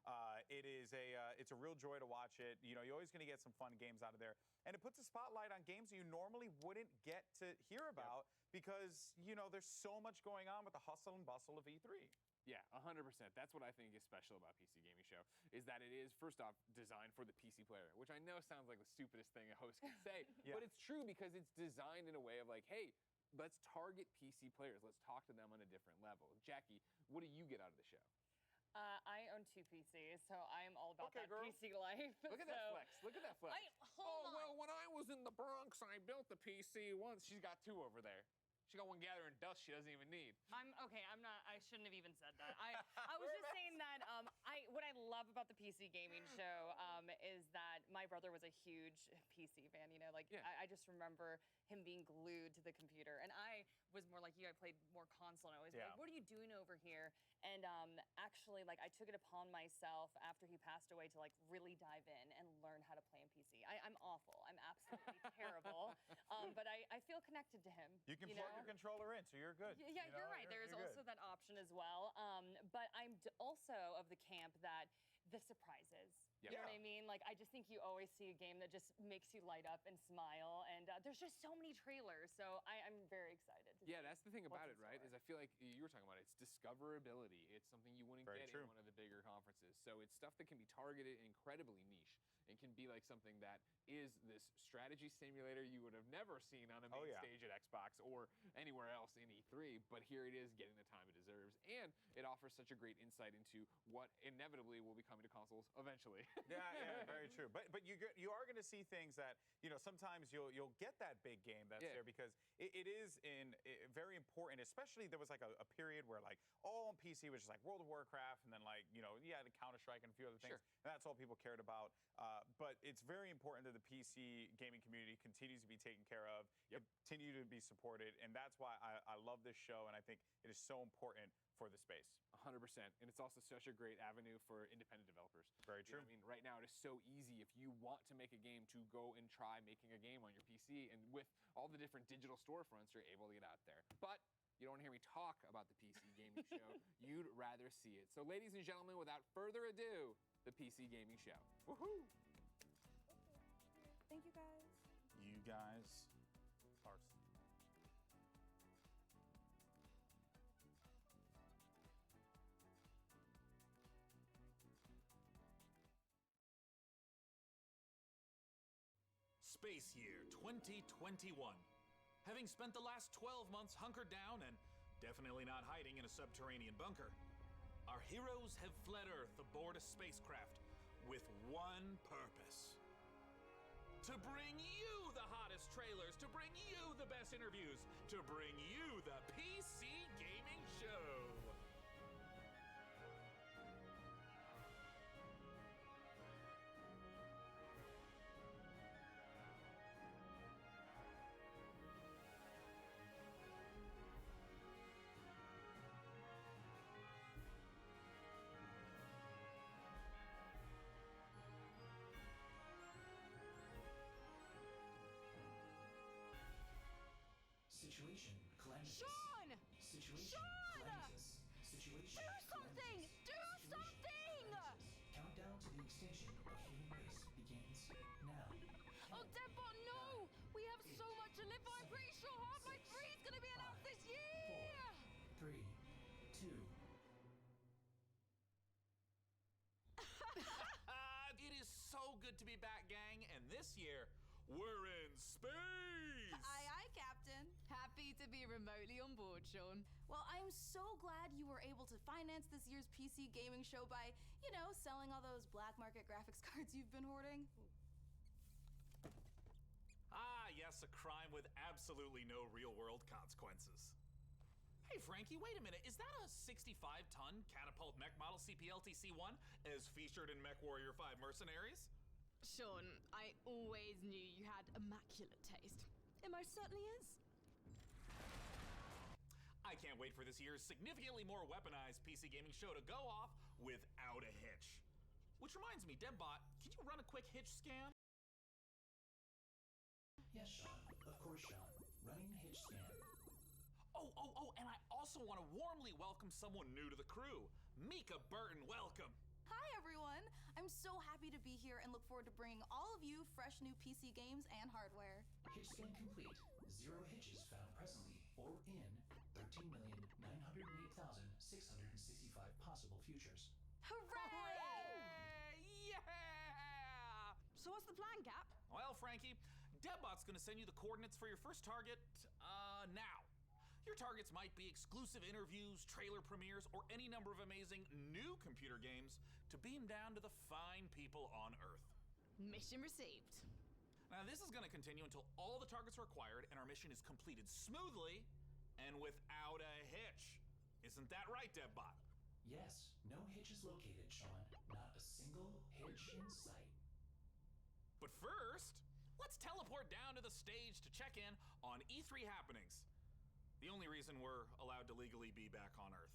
It's a real joy to watch it. You're always going to get some fun games out of there, and it puts a spotlight on games you normally wouldn't get to hear about because there's so much going on with the hustle and bustle of E3. Yeah, 100%. That's what I think is special about PC Gaming Show, is that it is, first off, designed for the PC player, which I know sounds like the stupidest thing a host can say, Yeah. but it's true because it's designed in a way of like, hey, let's target PC players. Let's talk to them on a different level. Jackie, what do you get out of the show? I own 2 PCs, so I'm all about Okay, that girl. PC life. Look at that flex. Look at that flex. Hold on. Well, when I was in the Bronx, I built the PC once. She's got 2 over there. She got one gathering dust she doesn't even need. I shouldn't have even said that. I was just saying that what I love about the PC gaming show is that my brother was a huge PC fan. I just remember him being glued to the computer, and I was more like you. I played more console, and I was like, "What are you doing over here?" And actually, I took it upon myself after he passed away to really dive in and learn how to play in PC. I'm awful. I'm absolutely terrible. But I feel connected to him. You can plug your controller in, so you're good. Yeah, you're right. There's also that option as well. But I'm also of the camp that the surprises. Yep. You know what I mean? I just think you always see a game that just makes you light up and smile. And there's just so many trailers. So I'm very excited. That's the thing about it, right? Is I feel like you were talking about it. It's discoverability. It's something you wouldn't get in one of the bigger conferences. So it's stuff that can be targeted and incredibly niche. It can be like something that is this strategy simulator you would have never seen on a main stage at Xbox or anywhere else in E3, but here it is getting the time it deserves, and it offers such a great insight into what inevitably will be coming to consoles eventually. Yeah, very true. But you are going to see things that sometimes you'll get that big game that's there because it is very important. Especially there was a period where all on PC was just World of Warcraft, and then the Counter-Strike and a few other things, and that's all people cared about. But it's very important that the PC gaming community continues to be taken care of, continue to be supported, and that's why I love this show, and I think it is so important for the space. 100%. And it's also such a great avenue for independent developers. Very true. I mean, right now it is so easy if you want to make a game to go and try making a game on your PC, and with all the different digital storefronts, you're able to get out there. But you don't want to hear me talk about the PC gaming show. You'd rather see it. So ladies and gentlemen, without further ado, the PC gaming show. Woohoo! Thank you, guys. You guys are. Space Year 2021. Having spent the last 12 months hunkered down and definitely not hiding in a subterranean bunker, our heroes have fled Earth aboard a spacecraft with one purpose. To bring you the hottest trailers, to bring you the best interviews, to bring you the PC Gaming Show. Situation calamitous. Sean! Situation Sean! calamitous. Situation Do something! calamitous. Do something! Countdown to the extinction of human race begins now. Oh, Deadbot, no! We have so much to live for. I'm pretty sure Half-Life 3 is going to be announced this year! 4, 3, 2. It is so good to be back, gang, and this year, we're in space! Aye, aye, Captain. Happy to be remotely on board, Sean. Well, I'm so glad you were able to finance this year's PC gaming show by, selling all those black market graphics cards you've been hoarding. Ah, yes, a crime with absolutely no real-world consequences. Hey, Frankie, wait a minute. Is that a 65-ton catapult mech model CPLTC-1 as featured in MechWarrior 5 Mercenaries? Sean, I always knew you had immaculate taste. It most certainly is. I can't wait for this year's significantly more weaponized PC gaming show to go off without a hitch. Which reminds me, Debbot, can you run a quick hitch scan? Yes, Sean. Of course, Sean. Running hitch scan. Oh, and I also want to warmly welcome someone new to the crew. Mika Burton, welcome. Hi, everyone. I'm so happy to be here and look forward to bringing all of you fresh new PC games and hardware. Hitch scan complete. 0 hitches found presently or in 13,908,665 possible futures. Hooray! Yeah! So what's the plan, Cap? Well, Frankie, Debbot's gonna send you the coordinates for your first target, now. Your targets might be exclusive interviews, trailer premieres, or any number of amazing new computer games to beam down to the fine people on Earth. Mission received. Now, this is gonna continue until all the targets are acquired and our mission is completed smoothly and without a hitch. Isn't that right, Debbot? Yes, no hitches located, Sean. Not a single hitch in sight. But first, let's teleport down to the stage to check in on E3 happenings. The only reason we're allowed to legally be back on Earth.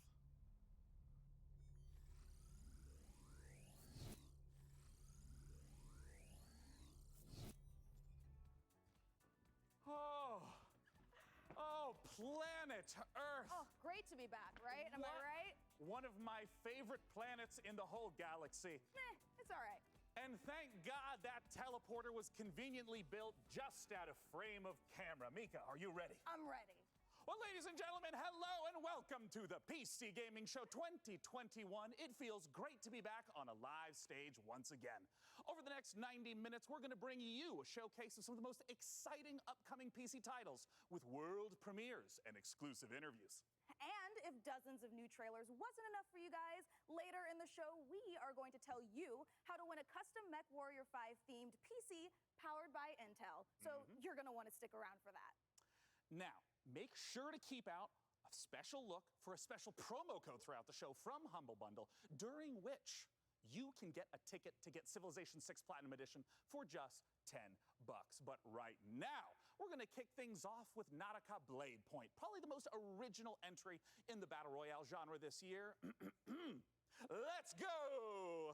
Oh, planet Earth. Oh, great to be back, right? Am I right? One of my favorite planets in the whole galaxy. It's all right. And thank God that teleporter was conveniently built just out of frame of camera. Mika, are you ready? I'm ready. Well, ladies and gentlemen, hello and welcome to the PC Gaming Show 2021. It feels great to be back on a live stage once again. Over the next 90 minutes, we're going to bring you a showcase of some of the most exciting upcoming PC titles with world premieres and exclusive interviews. And if dozens of new trailers wasn't enough for you guys, later in the show, we are going to tell you how to win a custom MechWarrior 5 themed PC powered by Intel. So you're going to want to stick around for that. Now, make sure to keep out a special look for a special promo code throughout the show from Humble Bundle, during which you can get a ticket to get Civilization 6 Platinum Edition for just $10. But right now, we're going to kick things off with Nautica Blade Point, probably the most original entry in the Battle Royale genre this year. Let's go!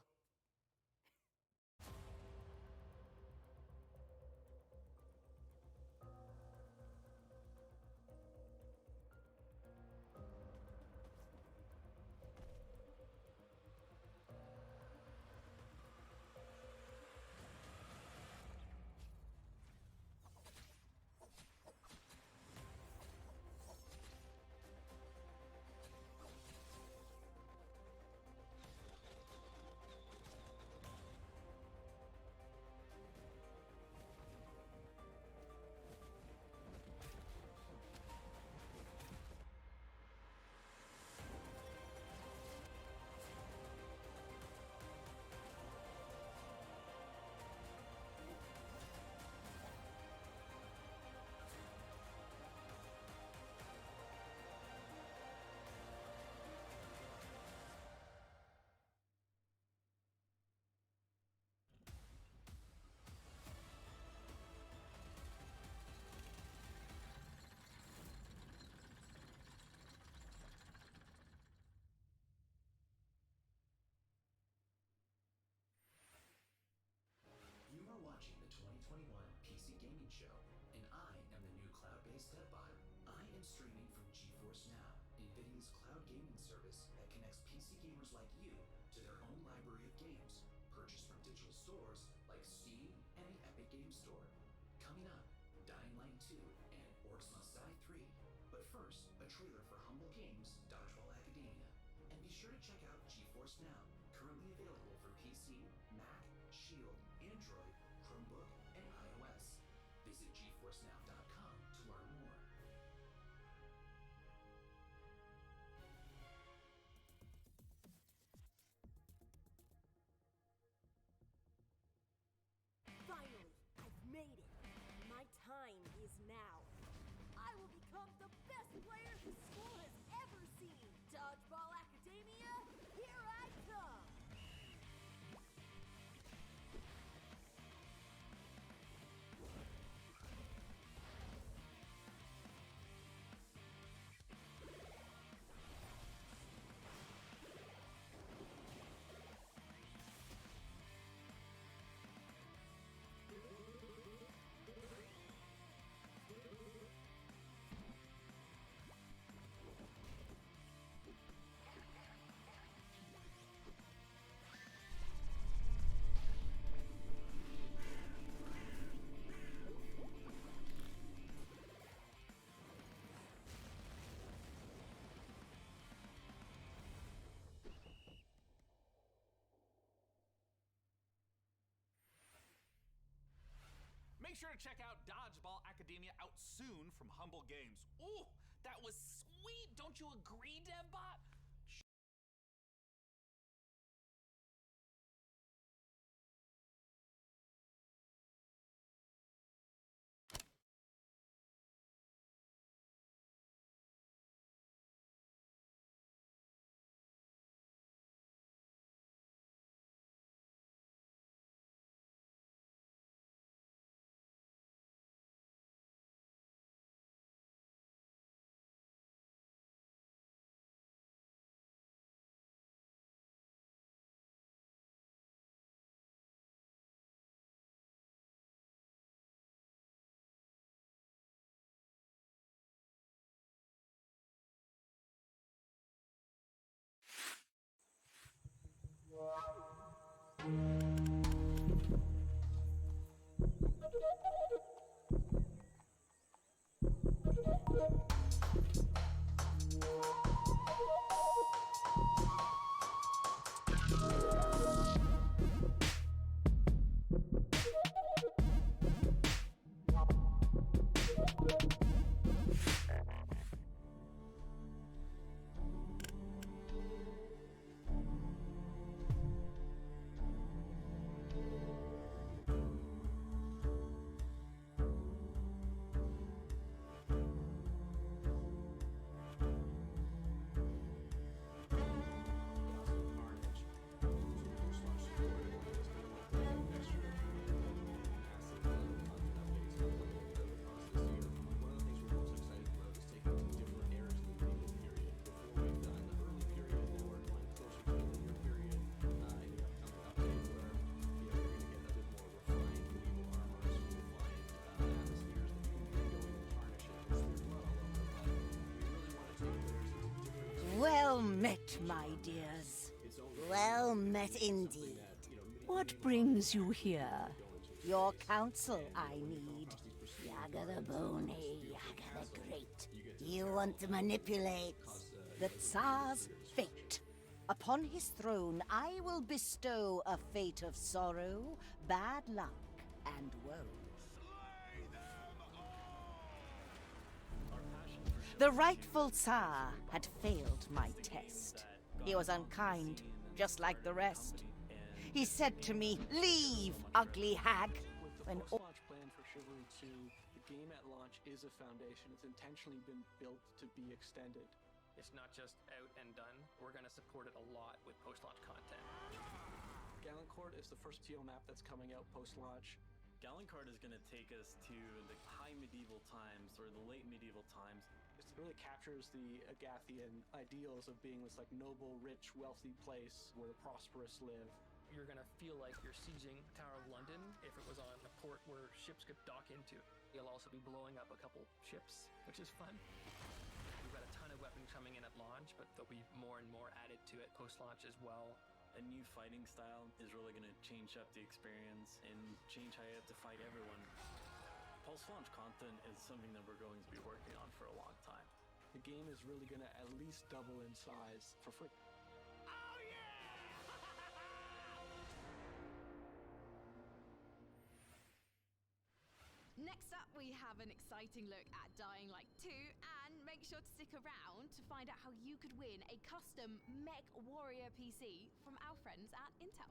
You are watching the 2021 PC Gaming Show, and I am the new cloud-based Debbot. I am streaming from GeForce Now, NVIDIA's cloud gaming service that connects PC gamers like you to their own library of games, purchased from stores like Steam and the Epic Game Store. Coming up, Dying Light 2 and Orcs Must Die 3. But first, a trailer for Humble Games' Dodgeball Academia. And be sure to check out GeForce Now, currently available for PC, Mac, Shield, Android, Chromebook, and iOS. Visit GeForceNow.com to learn more. Finally, I've made it. My time is now. I will become the best player the school has ever seen. Dodgeball Academia, here I come. Make sure to check out Dodgeball Academia out soon from Humble Games. Ooh, that was sweet. Don't you agree, DevBot? Well met, my dears. Well met indeed. What brings you here? Your counsel I need. Yaga-Bone, Yaga the Great. You want to manipulate the Tsar's fate. Upon his throne, I will bestow a fate of sorrow, bad luck, and woe. The rightful Tsar had failed my test. He was unkind, just like the rest. He said to me, "Leave, ugly hag," when all launch plan for Chivalry 2, the game at launch is a foundation. It's intentionally been built to be extended. It's not just out and done. We're going to support it a lot with post-launch content. Gallancourt is the first TO map that's coming out post-launch. Gallancourt is going to take us to the high medieval times or the late medieval times. It really captures the Agathian ideals of being this like noble, rich, wealthy place where the prosperous live. You're going to feel like you're sieging Tower of London if it was on a port where ships could dock into. You'll also be blowing up a couple ships, which is fun. We've got a ton of weapons coming in at launch, but there'll be more and more added to it post-launch as well. a new fighting style is really going to change up the experience and change how you have to fight everyone. Post-launch content is something that we're going to be working on for a long time. The game is really going to at least double in size for free. Next up, we have an exciting look at Dying Light 2, and make sure to stick around to find out how you could win a custom Mech Warrior PC from our friends at Intel.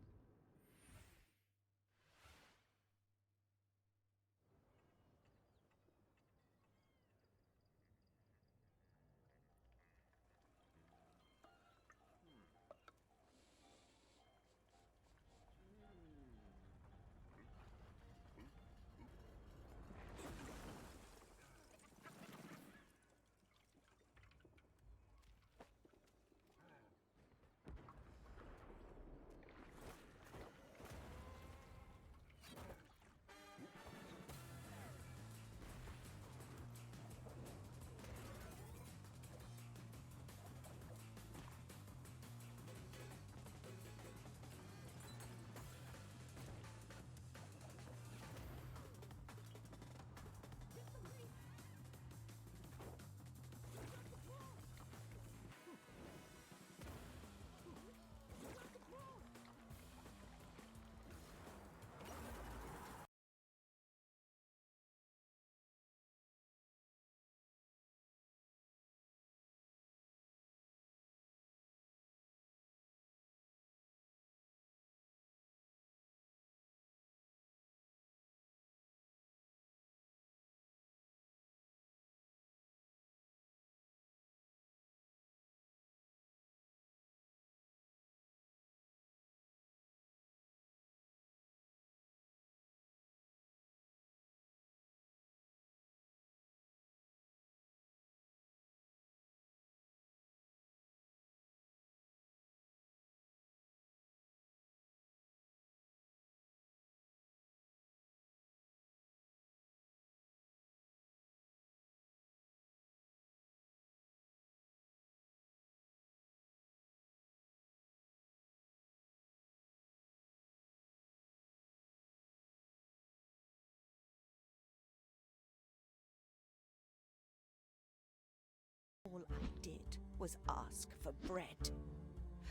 All I did was ask for bread.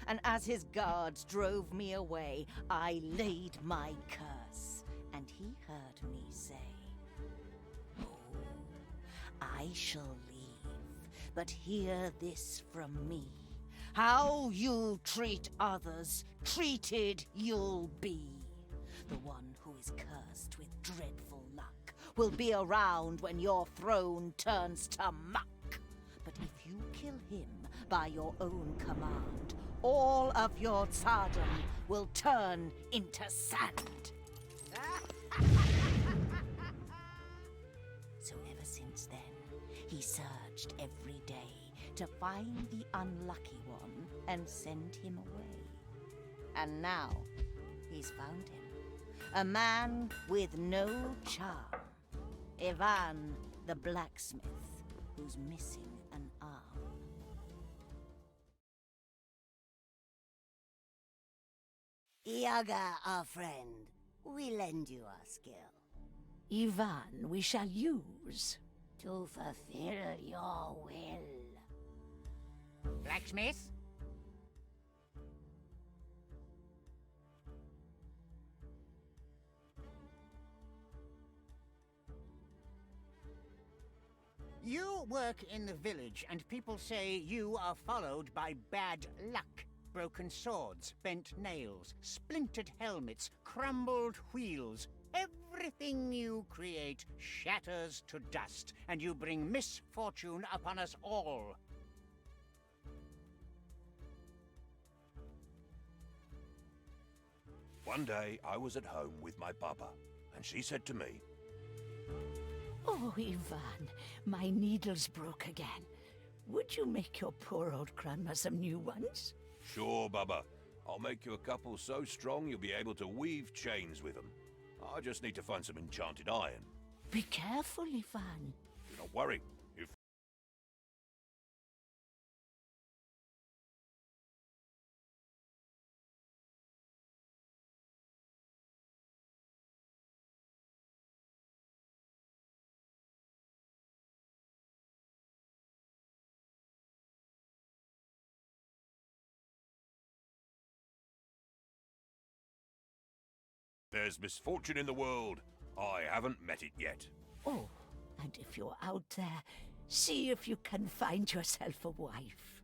And as his guards drove me away, I laid my curse, and he heard me say, "Oh, I shall leave, but hear this from me. How you treat others, treated you'll be. The one who is cursed with dreadful luck will be around when your throne turns to muck. But if you kill him by your own command, all of your tsardom will turn into sand." So ever since then, he searched every day to find the unlucky one and send him away. And now, he's found him. A man with no charm. Ivan the blacksmith, who's missing an arm. Yaga, our friend, we lend you our skill. Ivan we shall use. To fulfill your will. Blacksmith? You work in the village, and people say you are followed by bad luck. Broken swords, bent nails, splintered helmets, crumbled wheels. Everything you create shatters to dust, and you bring misfortune upon us all. One day, I was at home with my Baba, and she said to me, "Oh, Ivan, my needles broke again. Would you make your poor old grandma some new ones?" "Sure, Baba. I'll make you a couple so strong you'll be able to weave chains with them. I just need to find some enchanted iron." "Be careful, Ivan." "Don't worry. there's misfortune in the world, I haven't met it yet. Oh, and if you're out there, see if you can find yourself a wife.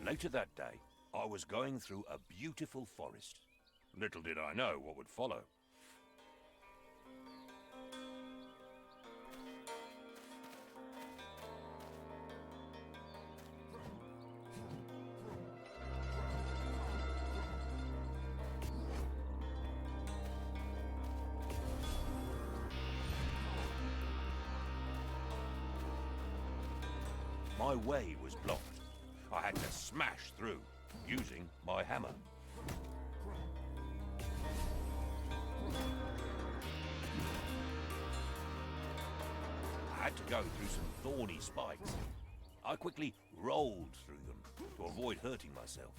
Later that day, I was going through a beautiful forest. Little did I know what would follow. My way was blocked. I had to smash through, using my hammer. I had to go through some thorny spikes. I quickly rolled through them to avoid hurting myself.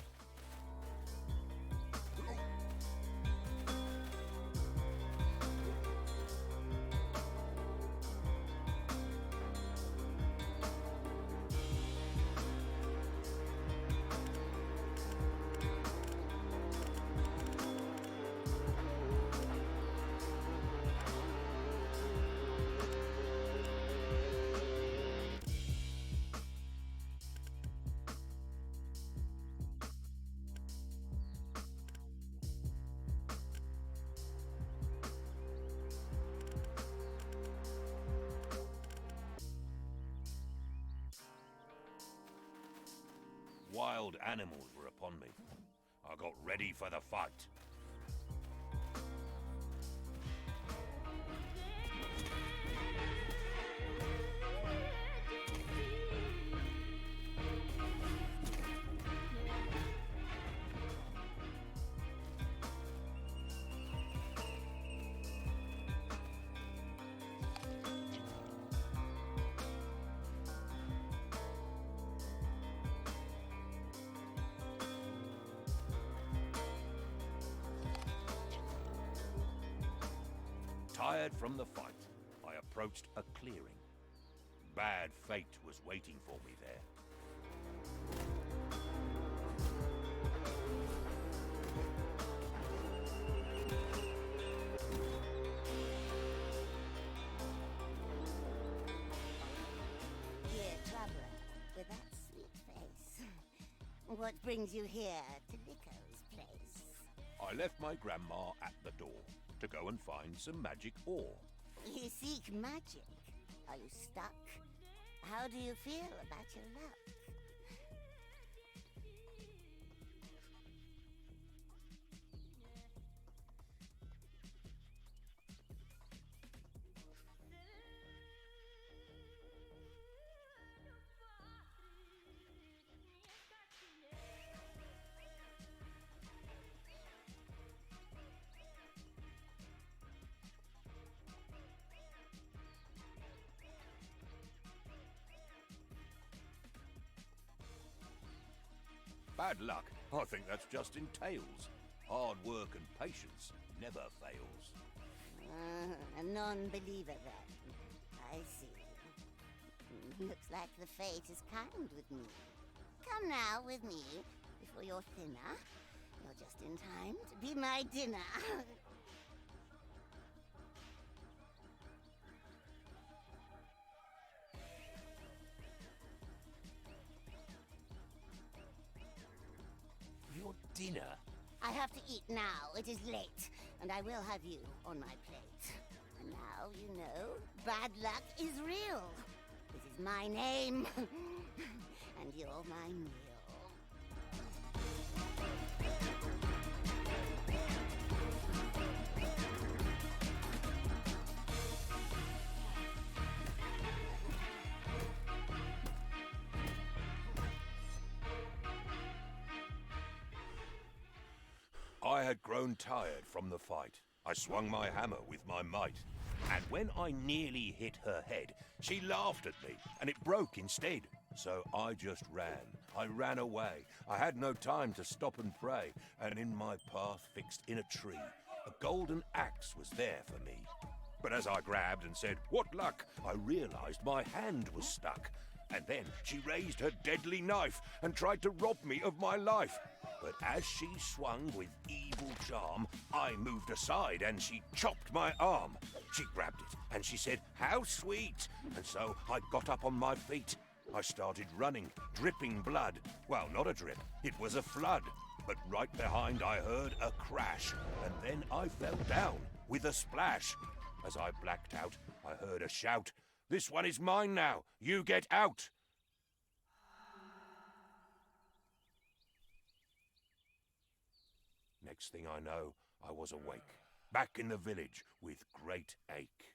Wild animals were upon me. I got ready for the fight. tired from the fight, I approached a clearing. Bad fate was waiting for me there. Dear traveler, with that sweet face, what brings you here to Lico's place? I left my grandma at the door to go and find some magic ore. You seek magic. Are you stuck? How do you feel about your luck? Bad luck? I think that's just in tales. Hard work and patience never fails. A non-believer then. I see. Looks like the fate is kind with me. Come now with me before you're thinner. You're just in time to be my dinner. Your dinner? I have to eat now. It is late, and I will have you on my plate. And now you know bad luck is real. This is my name, and you're my meal. I had grown tired from the fight. I swung my hammer with my might. And when I nearly hit her head, she laughed at me, and it broke instead. So I just ran. I ran away. I had no time to stop and pray. And in my path, fixed in a tree, a golden axe was there for me. But as I grabbed and said, "What luck?" I realized my hand was stuck. And then she raised her deadly knife and tried to rob me of my life. But as she swung with evil charm, I moved aside and she chopped my arm. She grabbed it and she said, "How sweet!" And so I got up on my feet. I started running, dripping blood. Well, not a drip, it was a flood. But right behind I heard a crash, and then I fell down with a splash. As I blacked out, I heard a shout, "This one is mine now, you get out!" Next thing I know, I was awake, back in the village with great ache.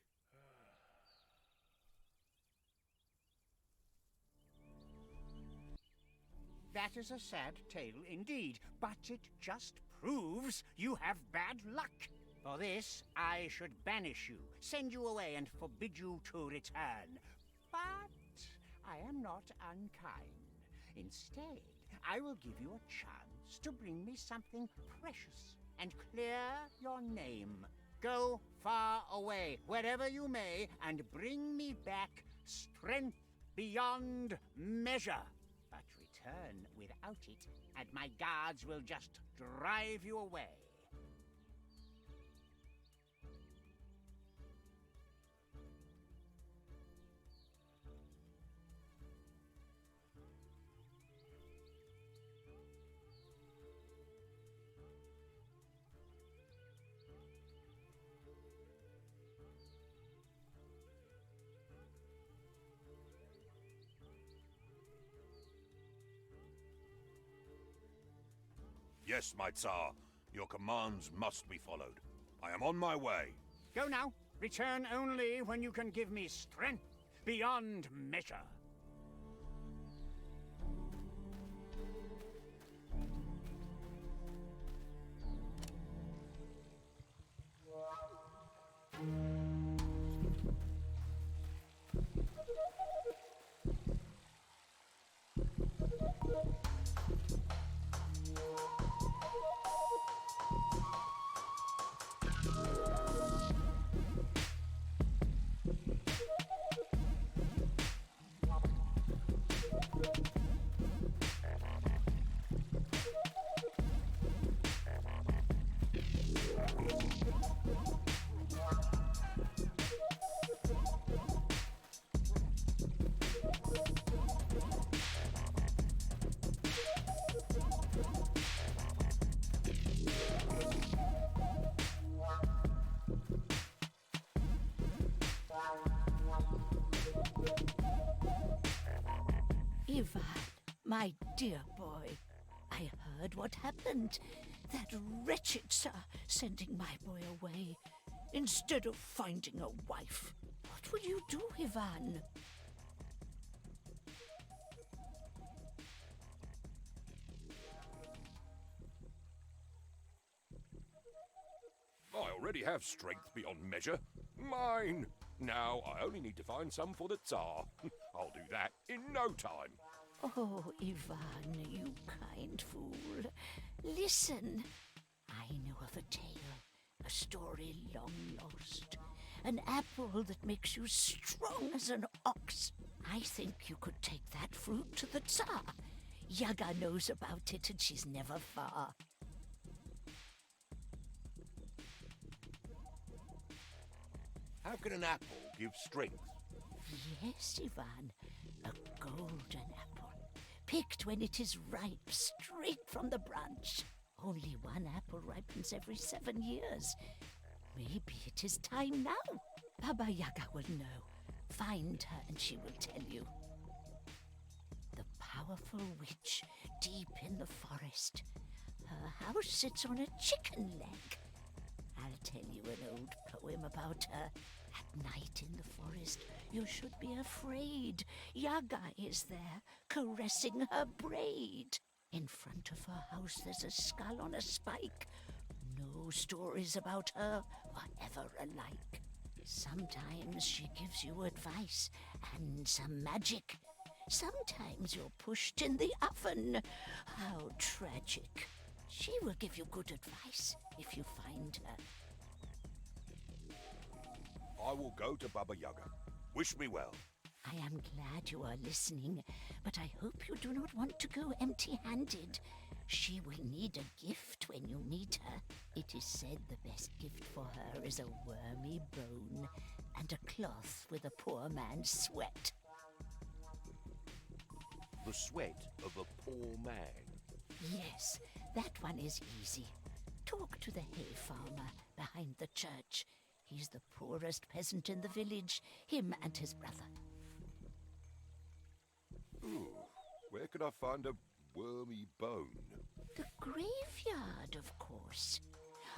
That is a sad tale indeed, but it just proves you have bad luck. For this, I should banish you, send you away, and forbid you to return. But I am not unkind. Instead, I will give you a chance to bring me something precious and clear your name. Go far away, wherever you may, and bring me back strength beyond measure. But return without it, and my guards will just drive you away. Yes, my Tsar, your commands must be followed. I am on my way. Go now. Return only when you can give me strength beyond measure. Ivan, my dear boy, I heard what happened. That wretched Tsar sending my boy away instead of finding a wife. What will you do, Ivan? I already have strength beyond measure. Mine! Now I only need to find some for the Tsar. I'll do that in no time. Oh, Ivan, you kind fool. Listen, I know of a tale, a story long lost. An apple that makes you strong as an ox. I think you could take that fruit to the Tsar. Yaga knows about it and she's never far. How can an apple give strength? Yes, Ivan, a golden apple, picked when it is ripe, straight from the branch. Only one apple ripens every 7 years. Maybe it is time now. Baba Yaga will know. Find her and she will tell you. The powerful witch deep in the forest. Her house sits on a chicken leg. I'll tell you an old poem about her. At night in the forest, you should be afraid. Yaga is there, caressing her braid. In front of her house there's a skull on a spike. No stories about her were ever alike. Sometimes she gives you advice and some magic. Sometimes you're pushed in the oven. How tragic. She will give you good advice if you find her. I will go to Baba Yaga. Wish me well. I am glad you are listening, but I hope you do not want to go empty-handed. She will need a gift when you meet her. It is said the best gift for her is a wormy bone and a cloth with a poor man's sweat. The sweat of a poor man? Yes, that one is easy. Talk to the hay farmer behind the church. He's the poorest peasant in the village, him and his brother. Ooh, where could I find a wormy bone? The graveyard, of course.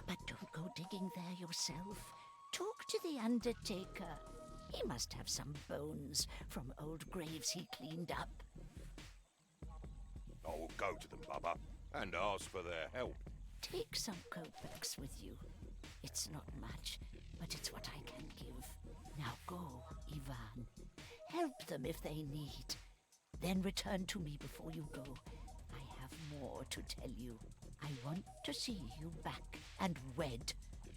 But don't go digging there yourself. Talk to the undertaker. He must have some bones from old graves he cleaned up. I will go to them, Baba, and ask for their help. Take some kopecks with you. It's not much, but it's what I can give. Now go, Ivan. Help them if they need. Then return to me before you go. I have more to tell you. I want to see you back and wed,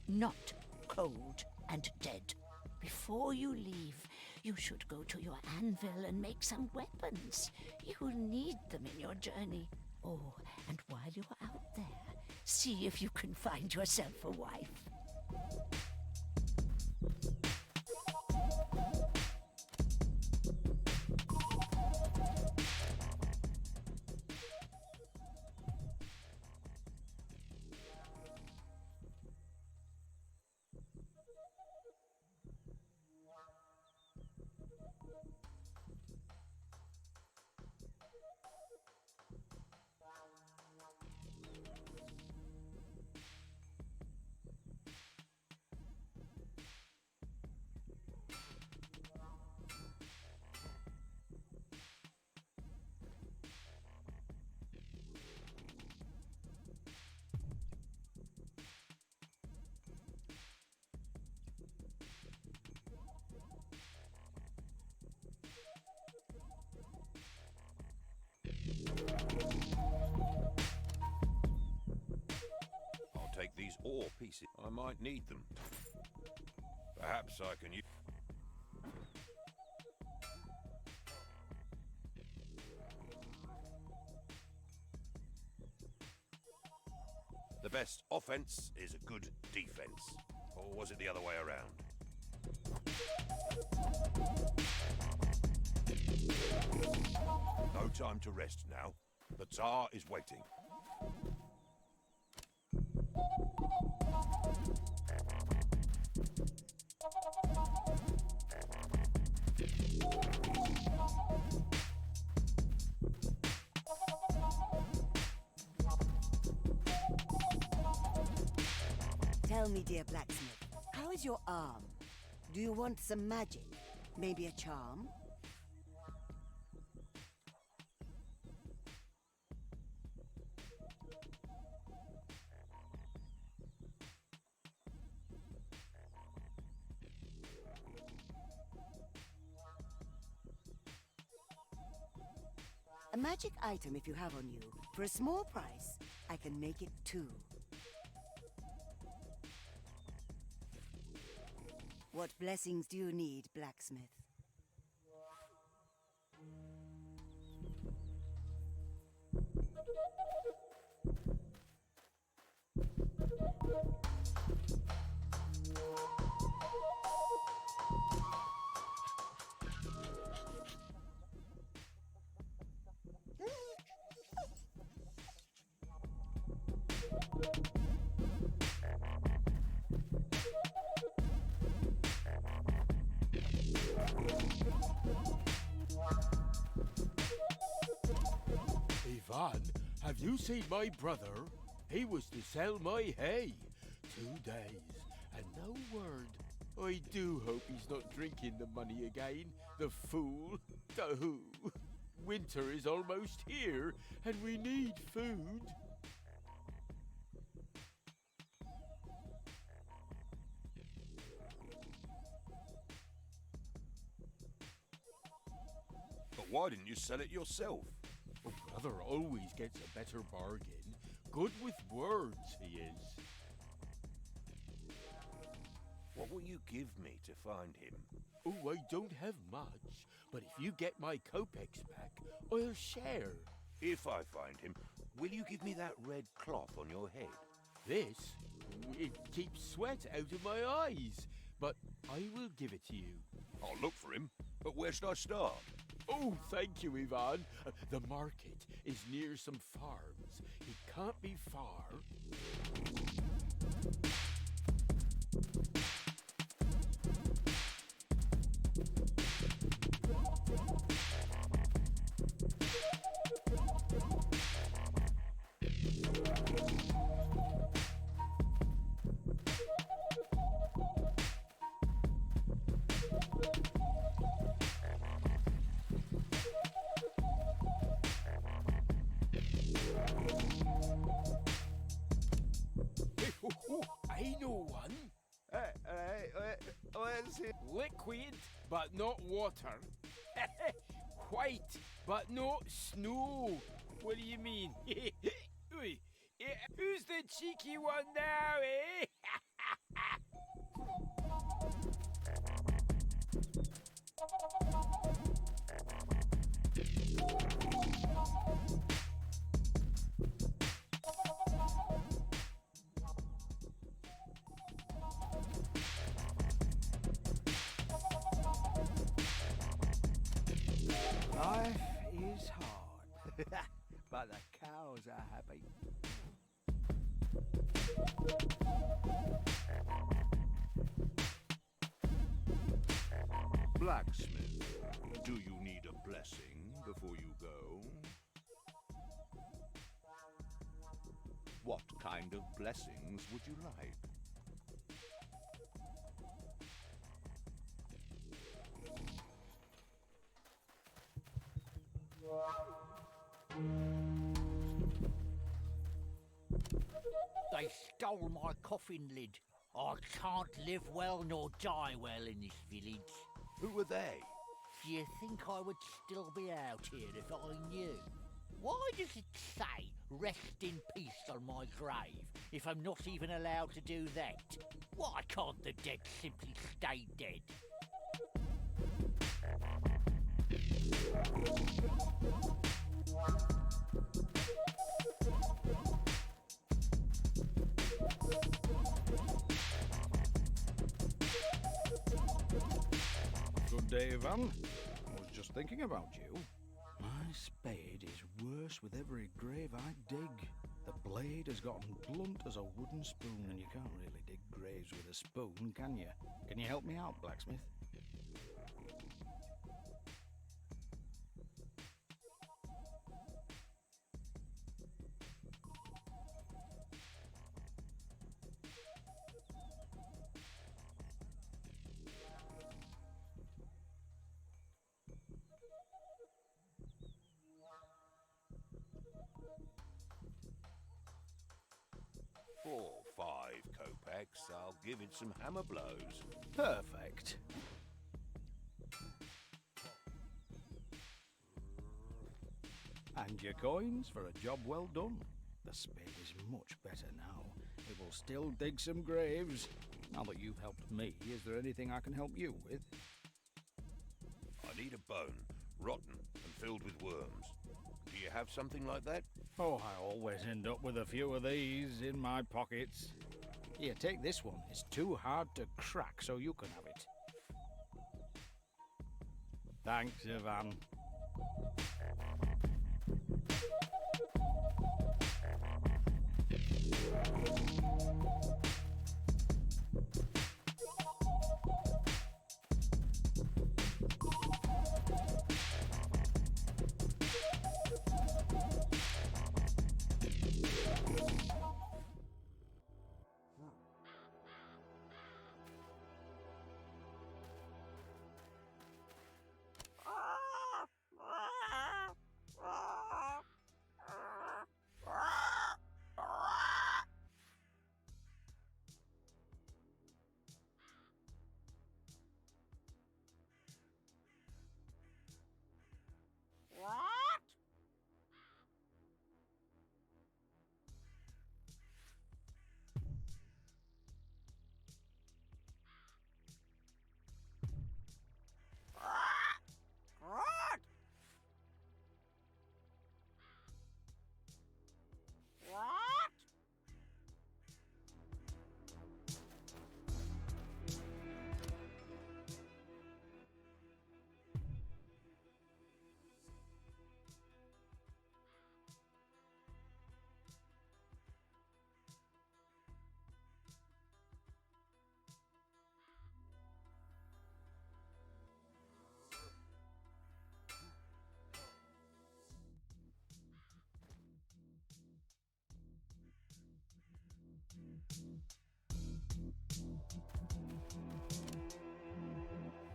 not cold and dead. Before you leave, you should go to your anvil and make some weapons. You will need them in your journey. Oh, and while you're out there, see if you can find yourself a wife. I'll take these ore pieces. I might need them. Perhaps I can use... The best offense is a good defense. Or was it the other way around? No time to rest now. The Tsar is waiting. Tell me, dear blacksmith, how is your arm? Do you want some magic? Maybe a charm? A magic item if you have on you. For a small price, I can make it too. What blessings do you need, blacksmith? Ivan, have you seen my brother? He was to sell my hay. 2 days, and no word. I do hope he's not drinking the money again, the fool. Who? Winter is almost here, and we need food. But why didn't you sell it yourself? Oh, brother always gets a better bargain. Good with words, he is. What will you give me to find him? Oh, I don't have much, but if you get my kopecks back, I'll share. If I find him, will you give me that red cloth on your head? This? It keeps sweat out of my eyes, but I will give it to you. I'll look for him, but where should I start? Oh, thank you, Ivan. The market is near some farms. It can't be far. I know one. Where's it? Liquid, but not water. White, but not snow. What do you mean? Who's the cheeky one now, eh? Life is hard, but the cows are happy. Blacksmith, do you need a blessing before you go? What kind of blessings would you like? They stole my coffin lid. I can't live well nor die well in this village. Who were they? Do you think I would still be out here if I knew? Why does it say rest in peace on my grave if I'm not even allowed to do that? Why can't the dead simply stay dead? Good day, Ivan. I was just thinking about you. My spade is worse with every grave I dig. The blade has gotten blunt as a wooden spoon, and you can't really dig graves with a spoon, can you? Can you help me out, blacksmith? For 5 kopecks, I'll give it some hammer blows. Perfect. And your coins for a job well done. The spade is much better now. It will still dig some graves. Now that you've helped me, is there anything I can help you with? I need a bone, rotten and filled with worms. Do you have something like that? Oh, I always end up with a few of these in my pockets. Here, take this one. It's too hard to crack, so you can have it. Thanks, Ivan.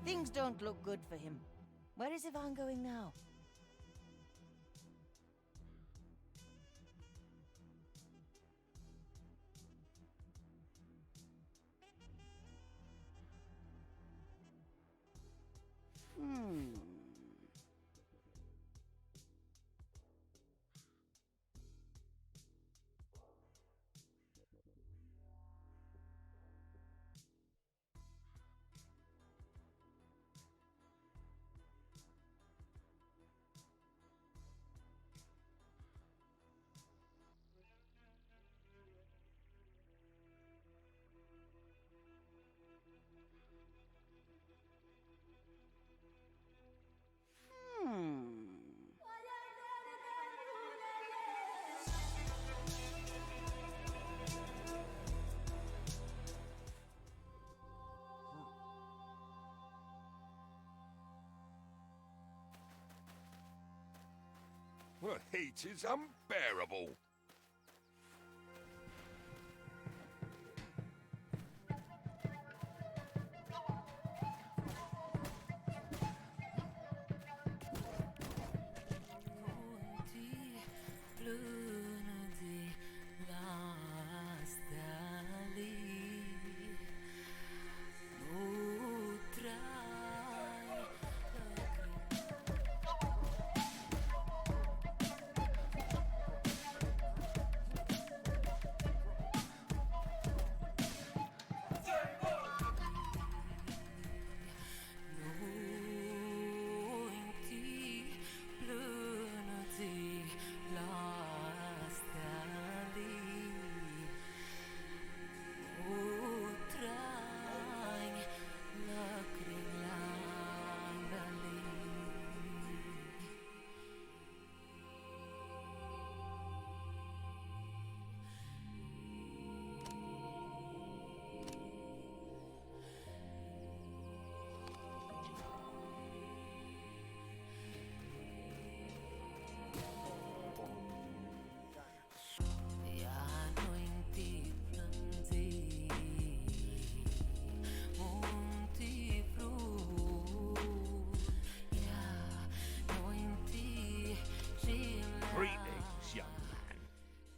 Things don't look good for him. Where is Ivan going now? The heat is unbearable.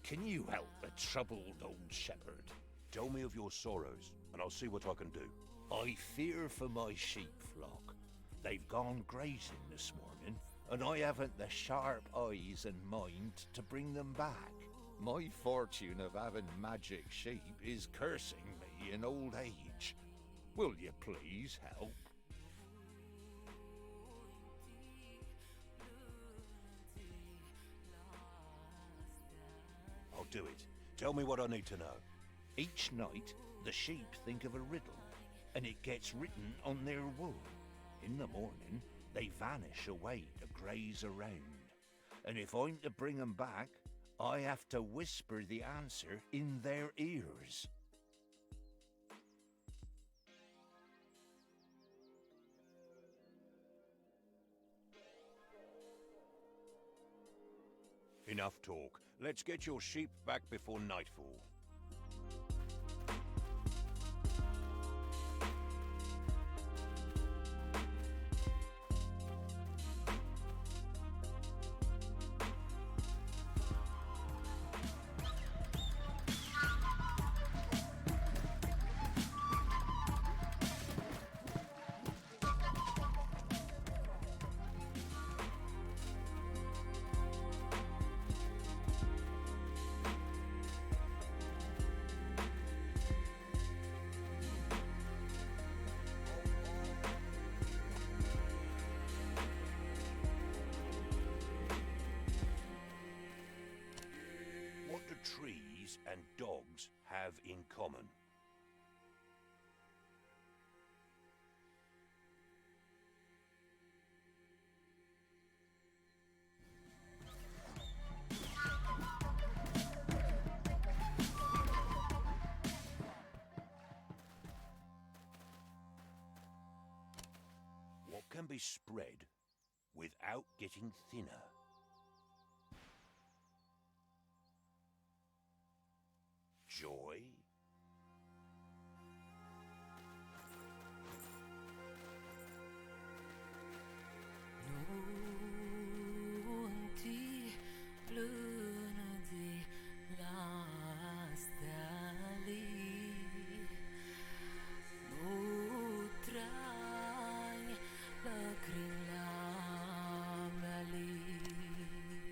Can you help a troubled old shepherd? Tell me of your sorrows, and I'll see what I can do. I fear for my sheep flock. They've gone grazing this morning, and I haven't the sharp eyes and mind to bring them back. My fortune of having magic sheep is cursing me in old age. Will you please help? I'll do it. Tell me what I need to know. Each night, the sheep think of a riddle, and it gets written on their wool. In the morning, they vanish away to graze around. And if I'm to bring them back, I have to whisper the answer in their ears. Enough talk. Let's get your sheep back before nightfall. Trees and dogs have in common? What can be spread without getting thinner? Joy?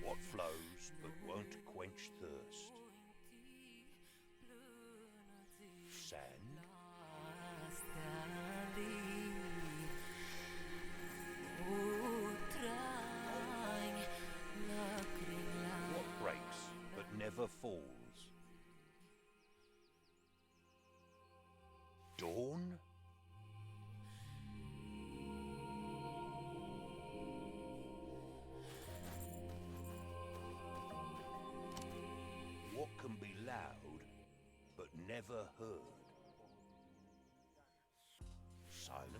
What flows but won't quench thirst? Sand? What breaks but never falls? Dawn? What can be loud but never heard? Silence?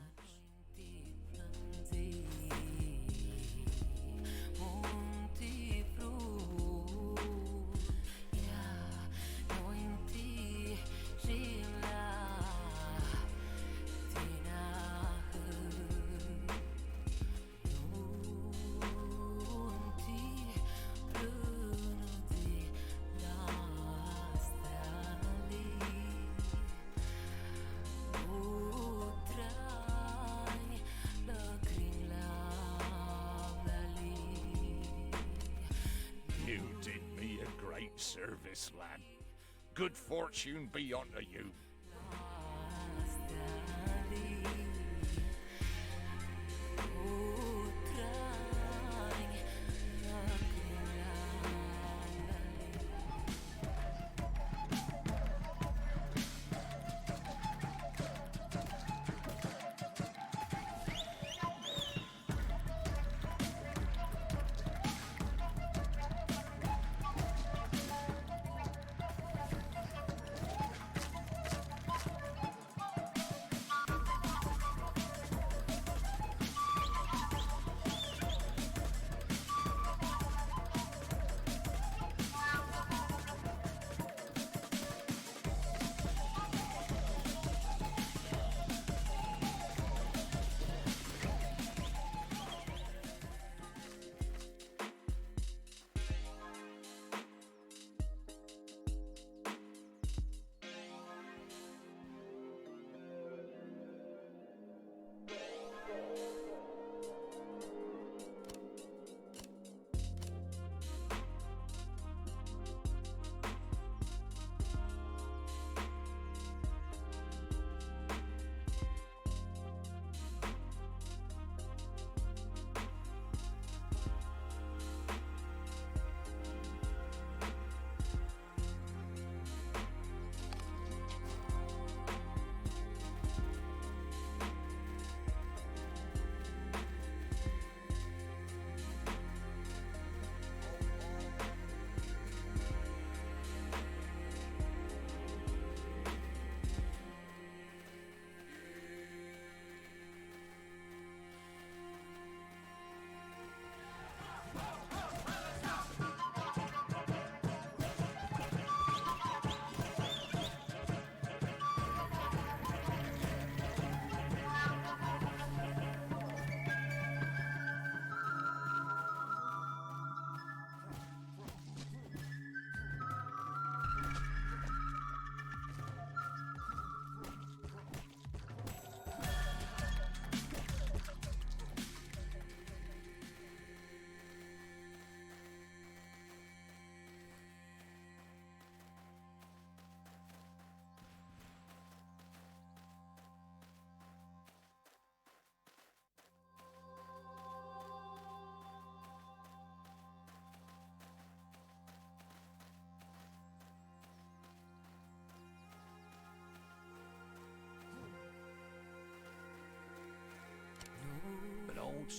You did me a great service, lad. Good fortune be unto you.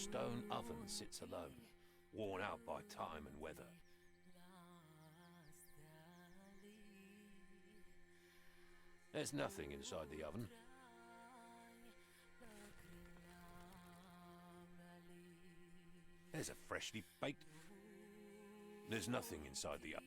stone oven sits alone, worn out by time and weather. There's nothing inside the oven. There's a freshly baked... There's nothing inside the oven.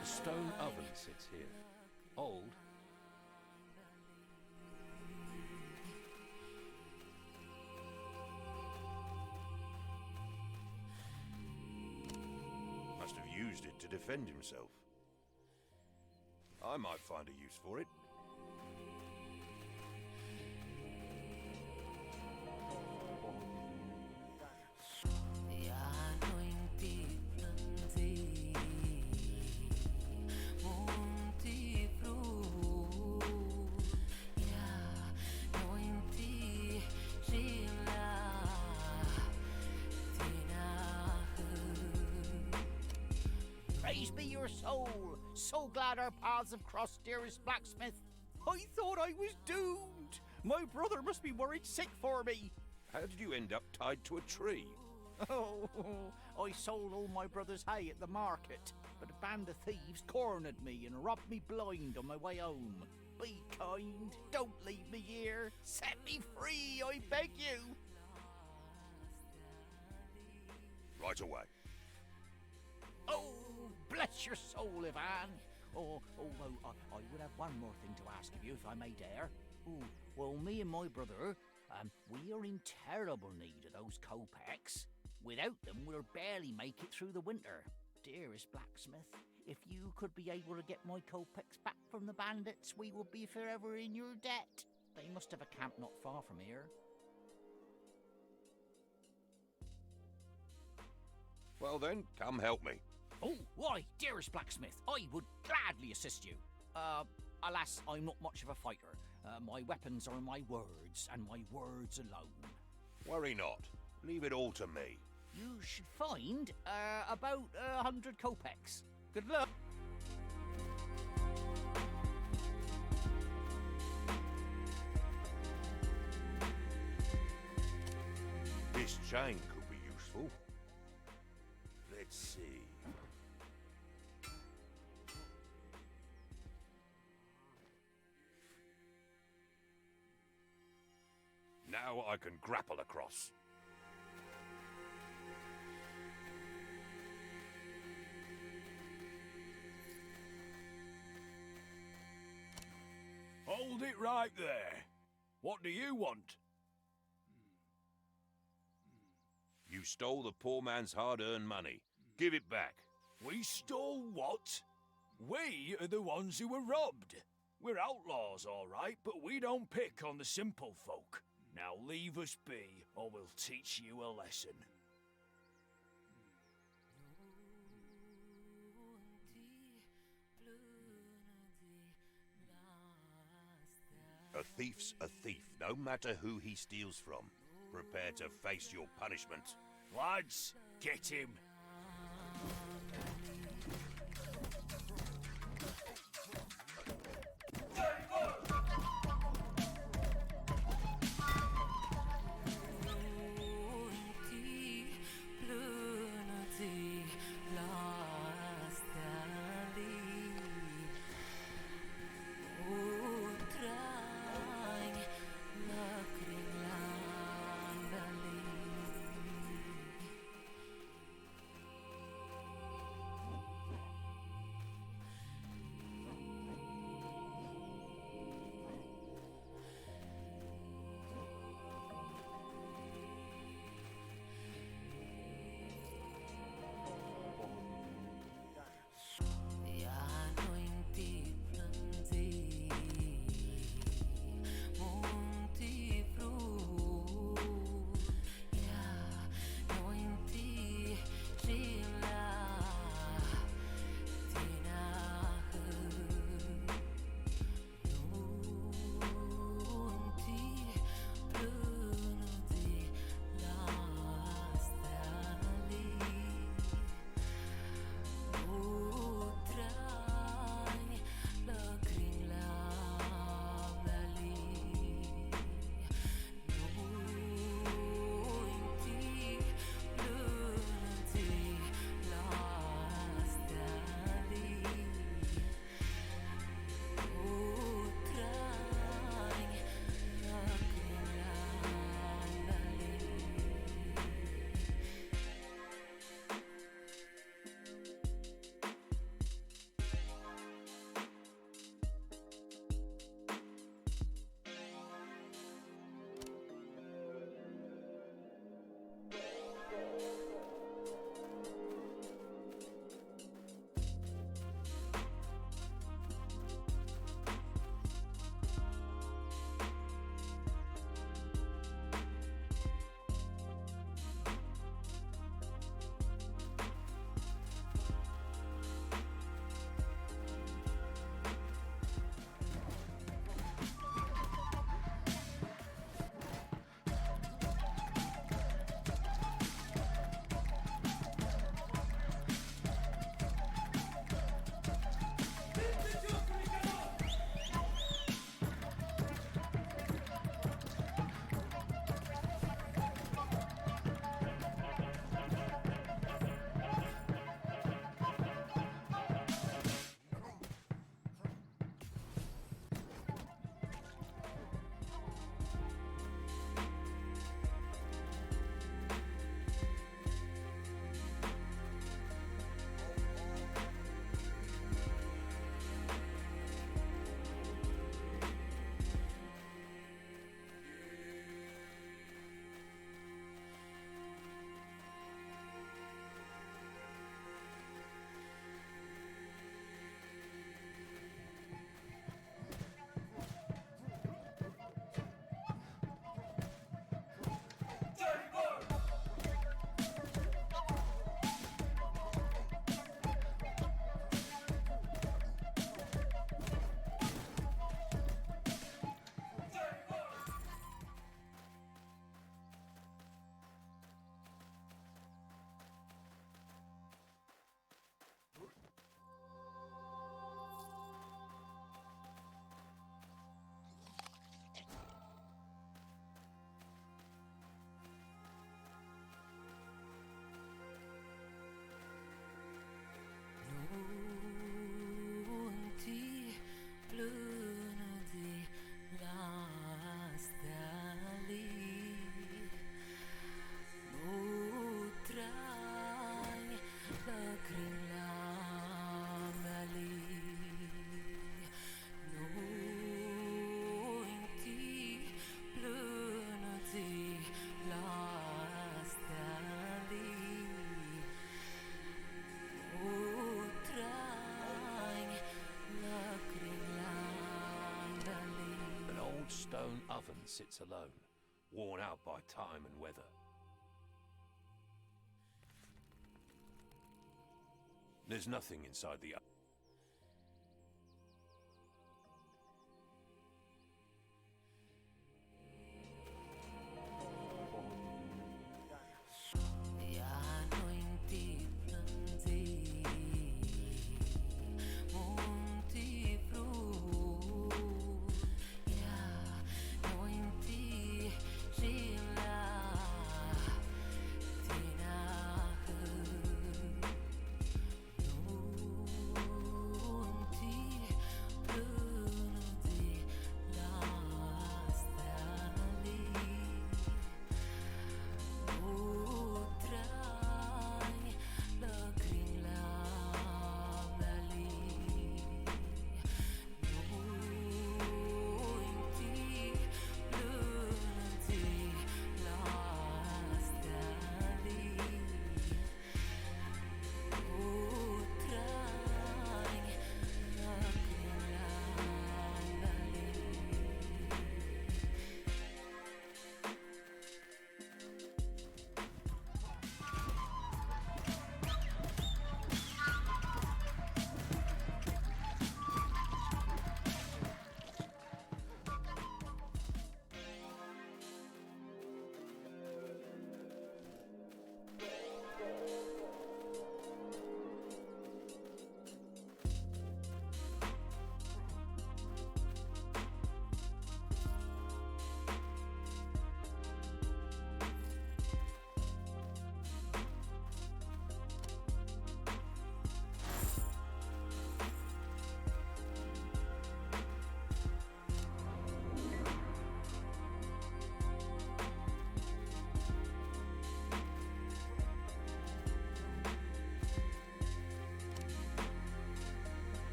The stone oven sits here, old. Must have used it to defend himself. I might find a use for it. Praise be your soul. So glad our paths have crossed, dearest blacksmith. I thought I was doomed. My brother must be worried sick for me. How did you end up tied to a tree? Oh, I sold all my brother's hay at the market, but a band of thieves cornered me and robbed me blind on my way home. Be kind. Don't leave me here. Set me free, I beg you. Right away. Oh, bless your soul, Ivan. Although I would have one more thing to ask of you, if I may dare. Oh, well, me and my brother, we are in terrible need of those kopecks. Without them, we'll barely make it through the winter. Dearest blacksmith, if you could be able to get my kopecks back from the bandits, we would be forever in your debt. They must have a camp not far from here. Well then, come help me. Oh, why, dearest blacksmith, I would gladly assist you. Alas, I'm not much of a fighter. My weapons are my words, and my words alone. Worry not. Leave it all to me. You should find about 100 kopecks. Good luck. This chain could be useful. Let's see. Now I can grapple across. Hold it right there. What do you want? You stole the poor man's hard-earned money. Give it back. We stole what? We are the ones who were robbed. We're outlaws, all right, but we don't pick on the simple folk. Now leave us be, or we'll teach you a lesson. A thief's a thief, no matter who he steals from. Prepare to face your punishment. Lads, get him. often sits alone, worn out by time and weather. There's nothing inside the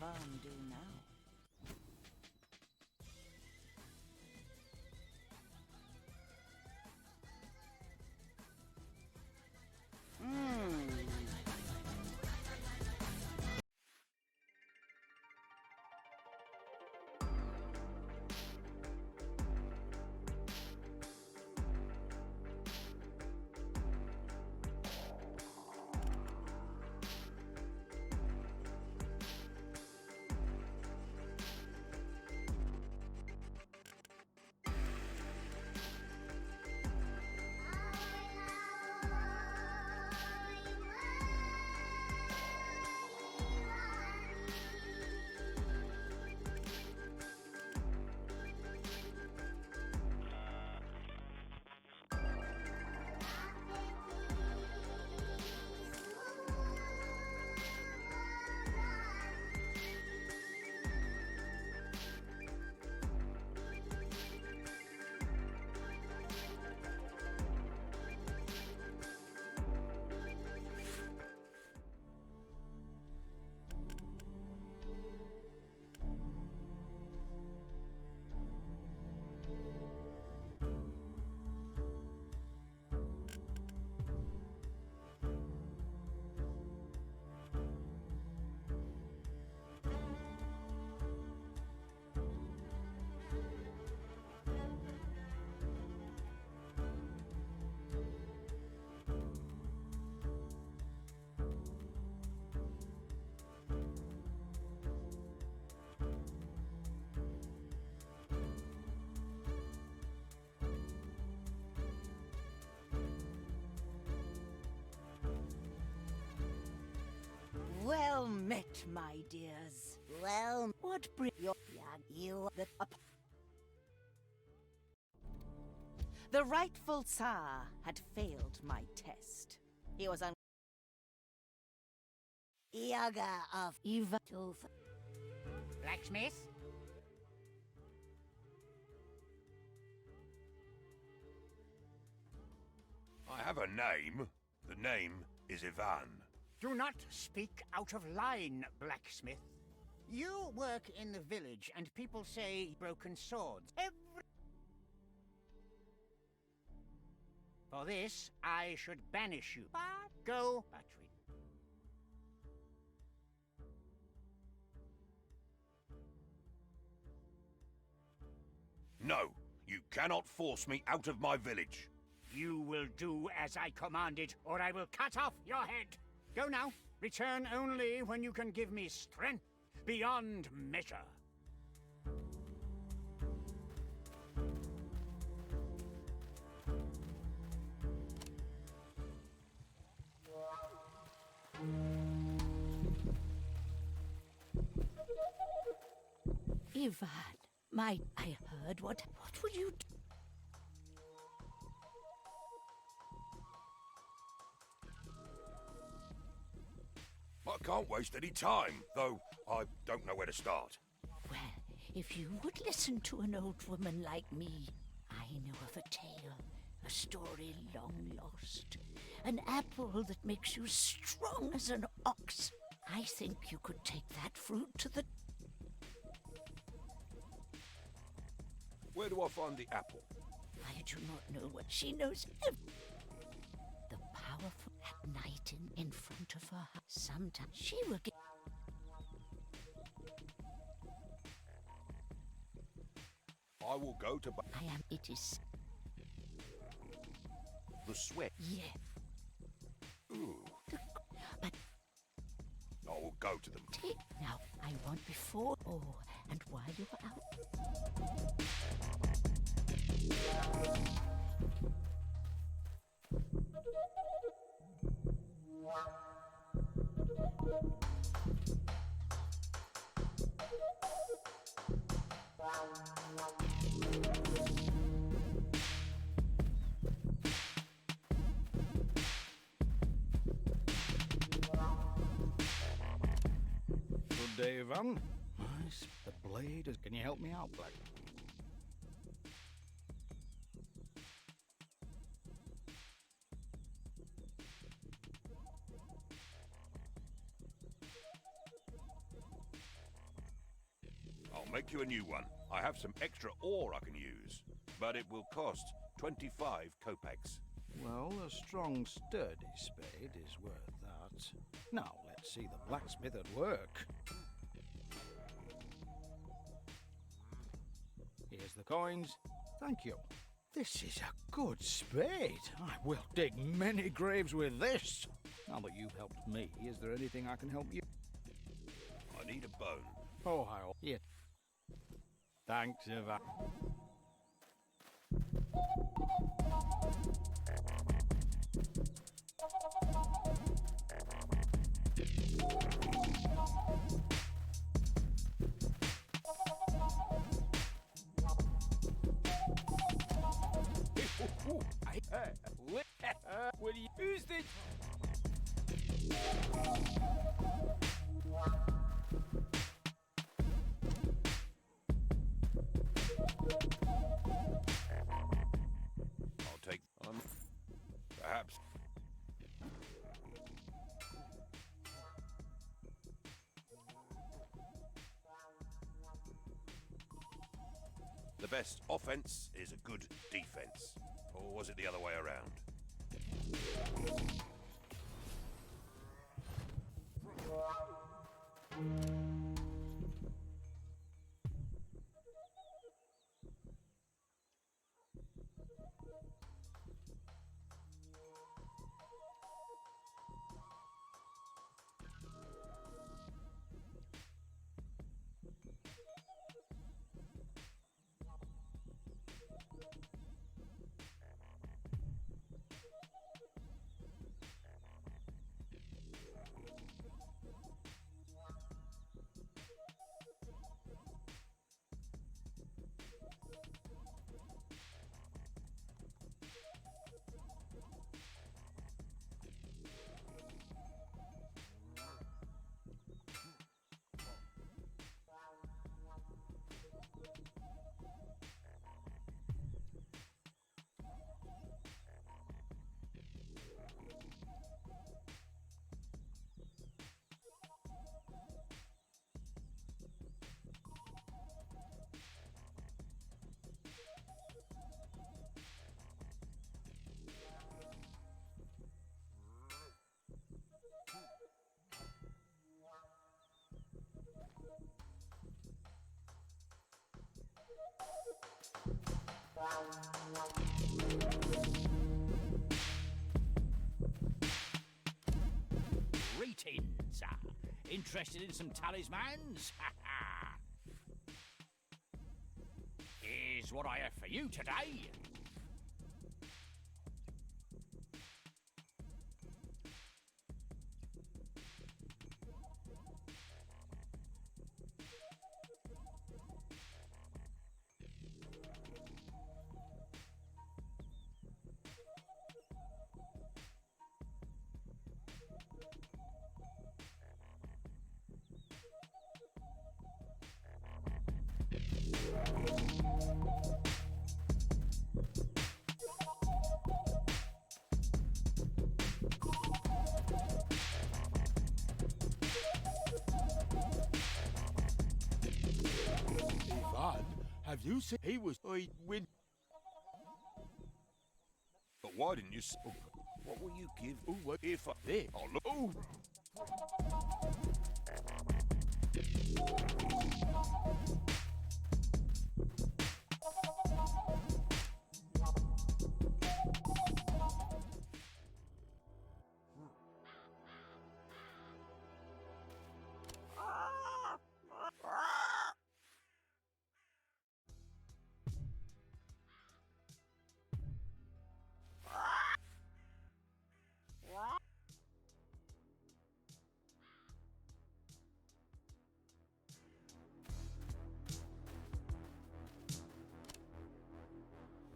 Ivan do now? my dears? Well, What bring your you the The rightful Tsar had failed my test. He was Yaga of Eva. Blacksmith? I have a name. The name is Ivan. Do not speak out of line, blacksmith. You work in the village, and people say broken swords. For this, I should banish you. But go, battery. No, you cannot force me out of my village. You will do as I commanded, or I will cut off your head. Go now. Return only when you can give me strength beyond measure. Ivan, I heard what will you do? I can't waste any time, though I don't know where to start. Well, if you would listen to an old woman like me, I know of a tale, a story long lost, an apple that makes you strong as an ox. I think you could take that fruit to the... Where do I find the apple? I do not know what she knows. The powerful at night in front of her house. Sometimes she will get... I will go to... It is... The sweat. Yeah. Ooh. But... I will go to them. Now, I want before... Oh, and while you are out... Good day, Ivan. Nice. The blade is... Can you help me out, Black? I'll make you a new one. I have some extra ore I can use, but it will cost 25 kopecks. Well, a strong, sturdy spade is worth that. Now, let's see the blacksmith at work. Here's the coins. Thank you. This is a good spade. I will dig many graves with this. Now that you've helped me, is there anything I can help you? I need a bone. Oh, here. Thanks, Ivan. What do you... Who's the... I'll take on. Perhaps. The best offense is a good defense. Or was it the other way around? Greetings. Interested in some talismans? Here's what I have for you today. Ivan, have you seen? He was. I win. But why didn't you? What will you give? Oh, what if I? This. Oh look! Oh.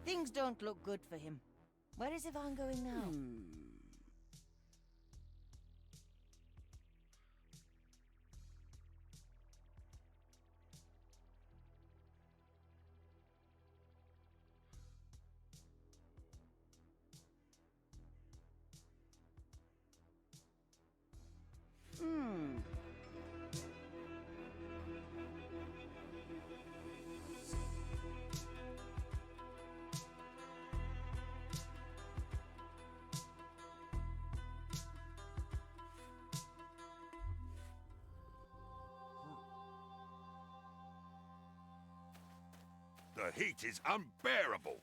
Things don't look good for him. Where is Ivan going now? The heat is unbearable.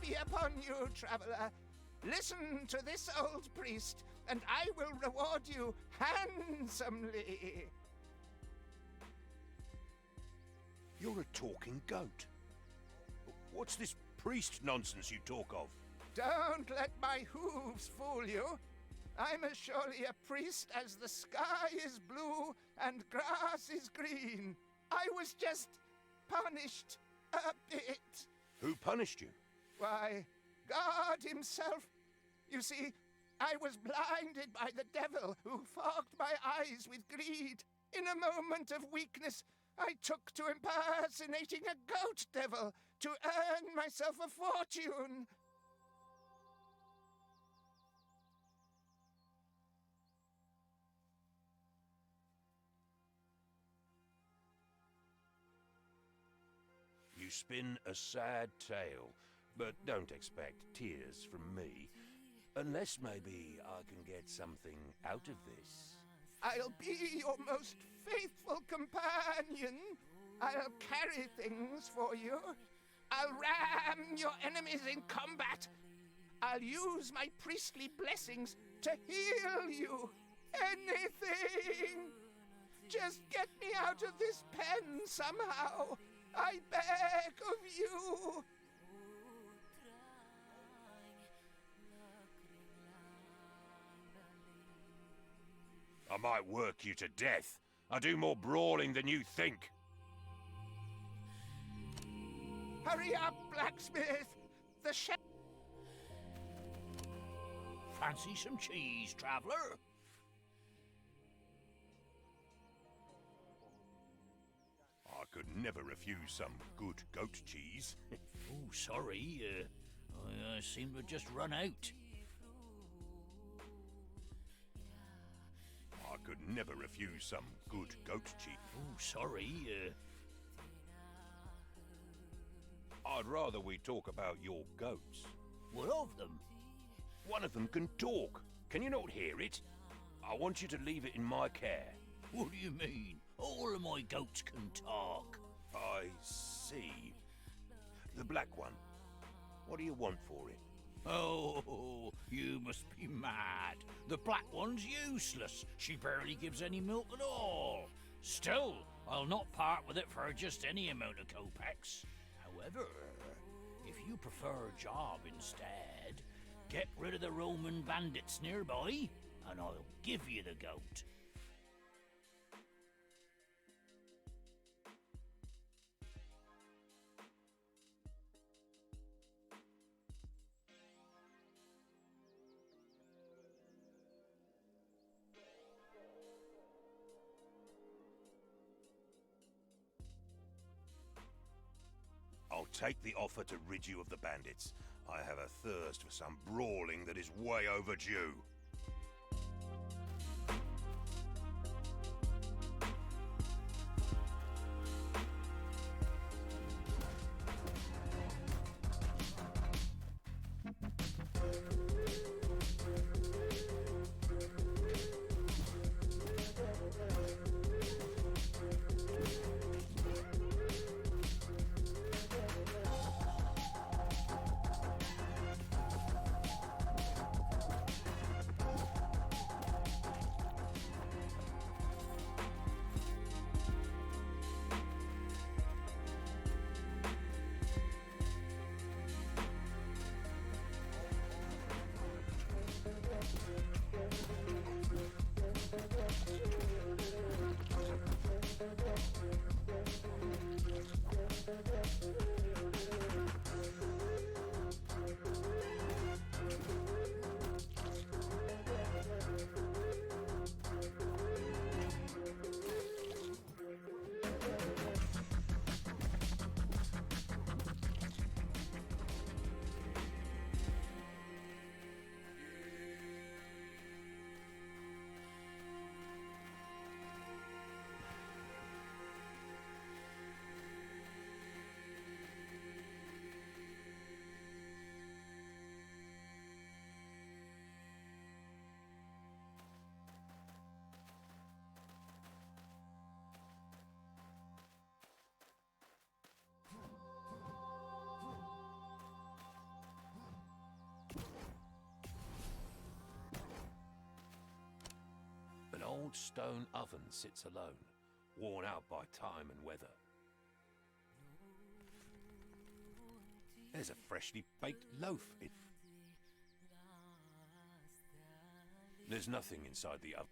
be upon you, traveler. Listen to this old priest, and I will reward you handsomely. You're a talking goat. What's this priest nonsense you talk of? Don't let my hooves fool you. I'm as surely a priest as the sky is blue and grass is green. I was just punished a bit. Who punished you? Why, God himself. You see, I was blinded by the devil who fogged my eyes with greed. In a moment of weakness, I took to impersonating a goat devil to earn myself a fortune. You spin a sad tale, but don't expect tears from me. Unless maybe I can get something out of this. I'll be your most faithful companion. I'll carry things for you. I'll ram your enemies in combat. I'll use my priestly blessings to heal you. Anything! Just get me out of this pen somehow. I beg of you. I might work you to death. I do more brawling than you think. Hurry up, blacksmith! The Fancy some cheese, traveller? I could never refuse some good goat cheese. Oh, sorry. I seem to have just run out. I could never refuse some good goat cheese. Oh, sorry. I'd rather we talk about your goats. What of them? One of them can talk. Can you not hear it? I want you to leave it in my care. What do you mean? All of my goats can talk. I see. The black one. What do you want for it? Oh, you must be mad. The black one's useless. She barely gives any milk at all. Still, I'll not part with it for just any amount of kopecks. However, if you prefer a job instead, get rid of the Roman bandits nearby, and I'll give you the goat. I'll take the offer to rid you of the bandits. I have a thirst for some brawling that is way overdue. old stone oven sits alone, worn out by time and weather. There's a freshly baked loaf in. There's nothing inside the oven.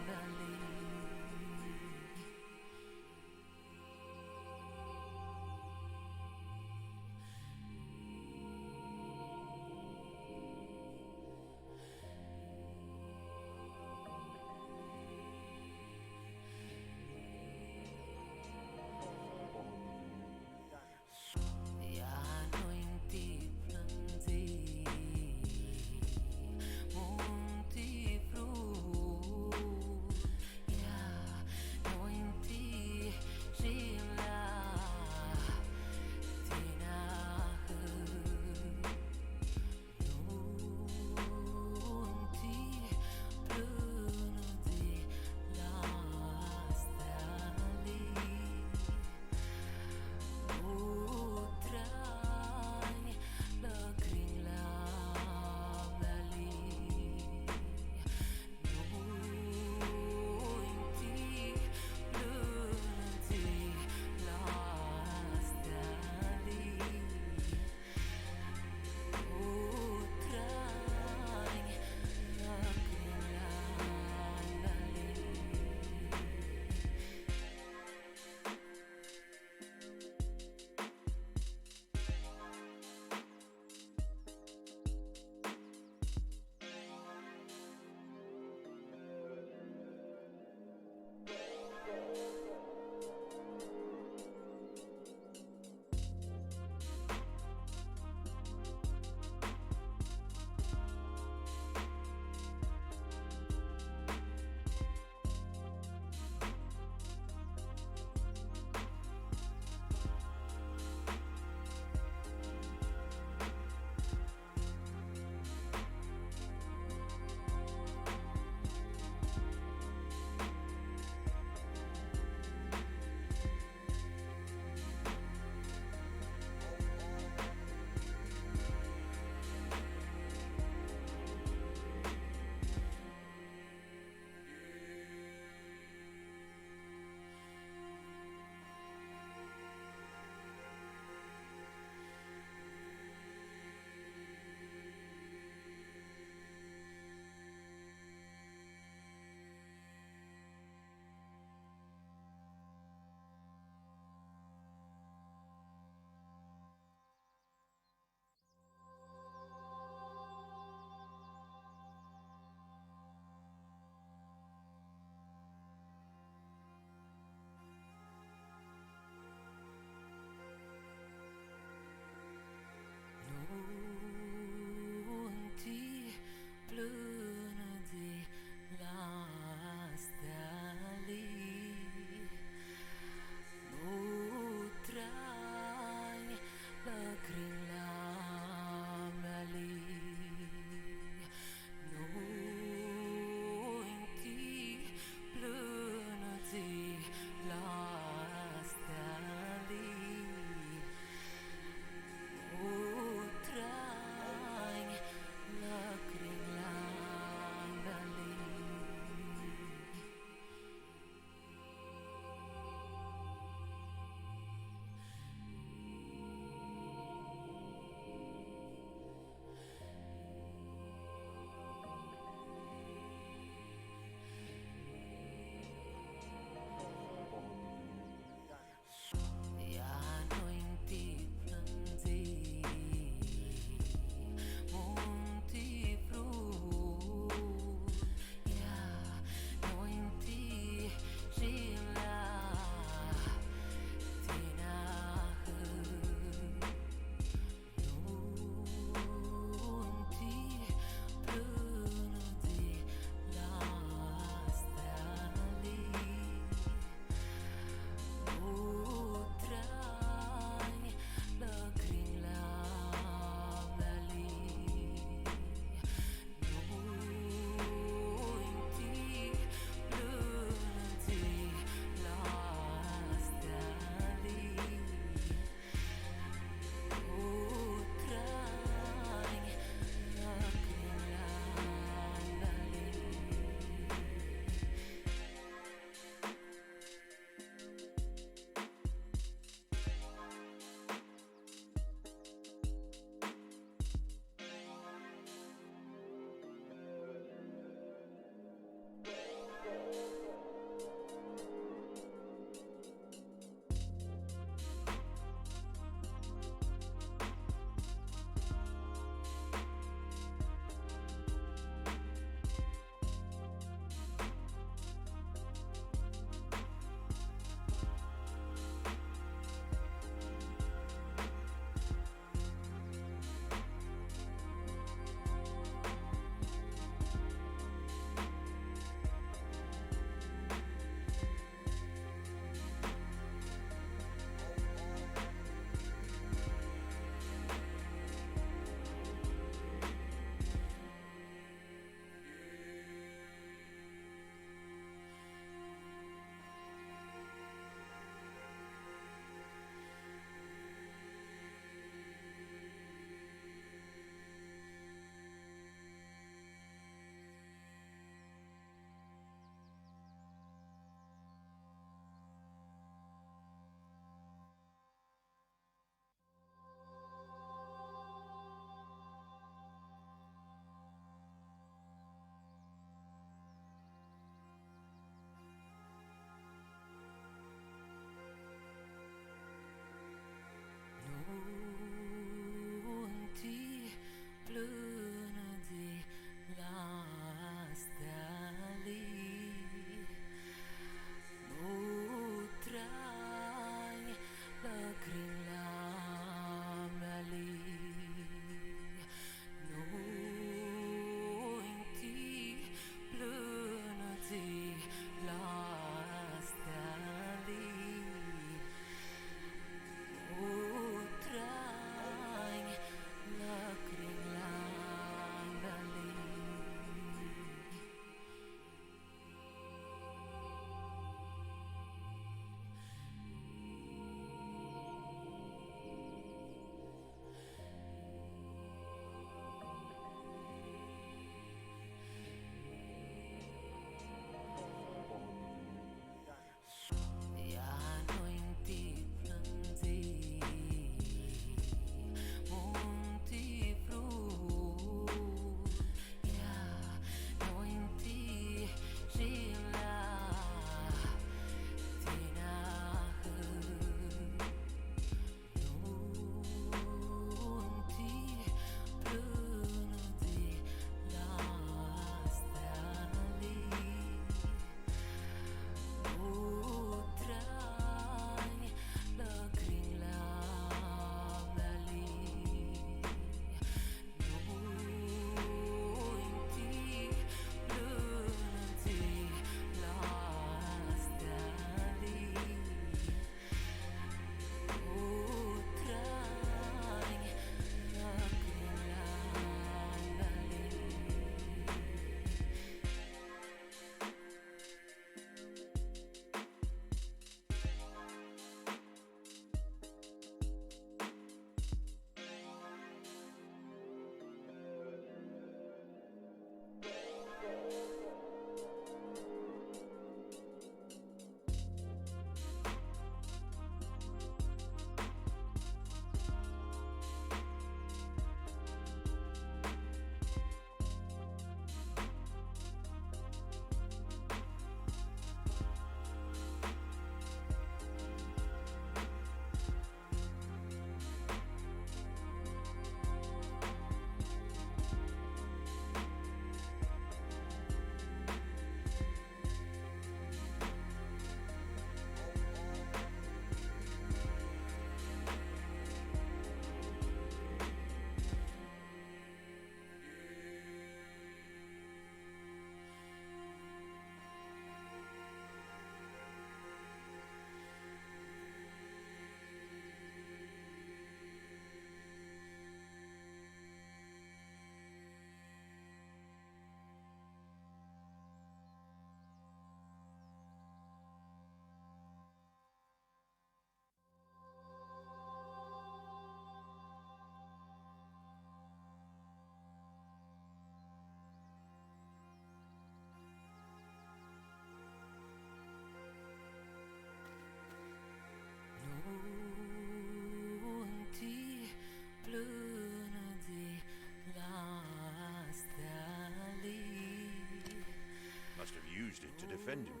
used it to defend him.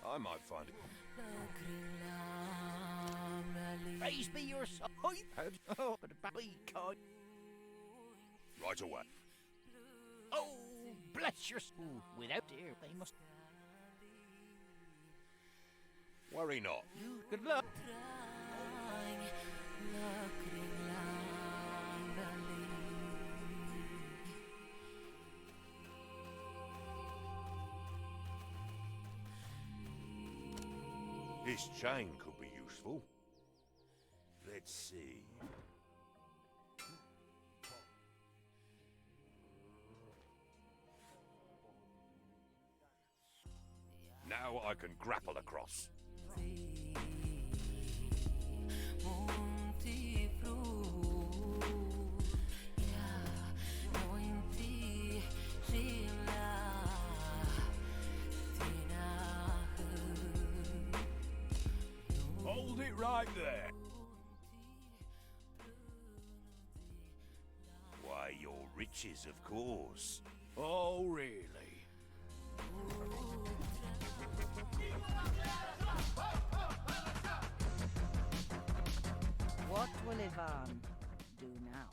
I might find it. Raise me your soul. Oh, but be kind. Right away. Oh, bless your soul. Without dear, they must. Worry not. Good luck. This chain could be useful. Let's see. Now I can grapple across. Hold it right there. Why, your riches, of course. Oh, really? What will Ivan do now?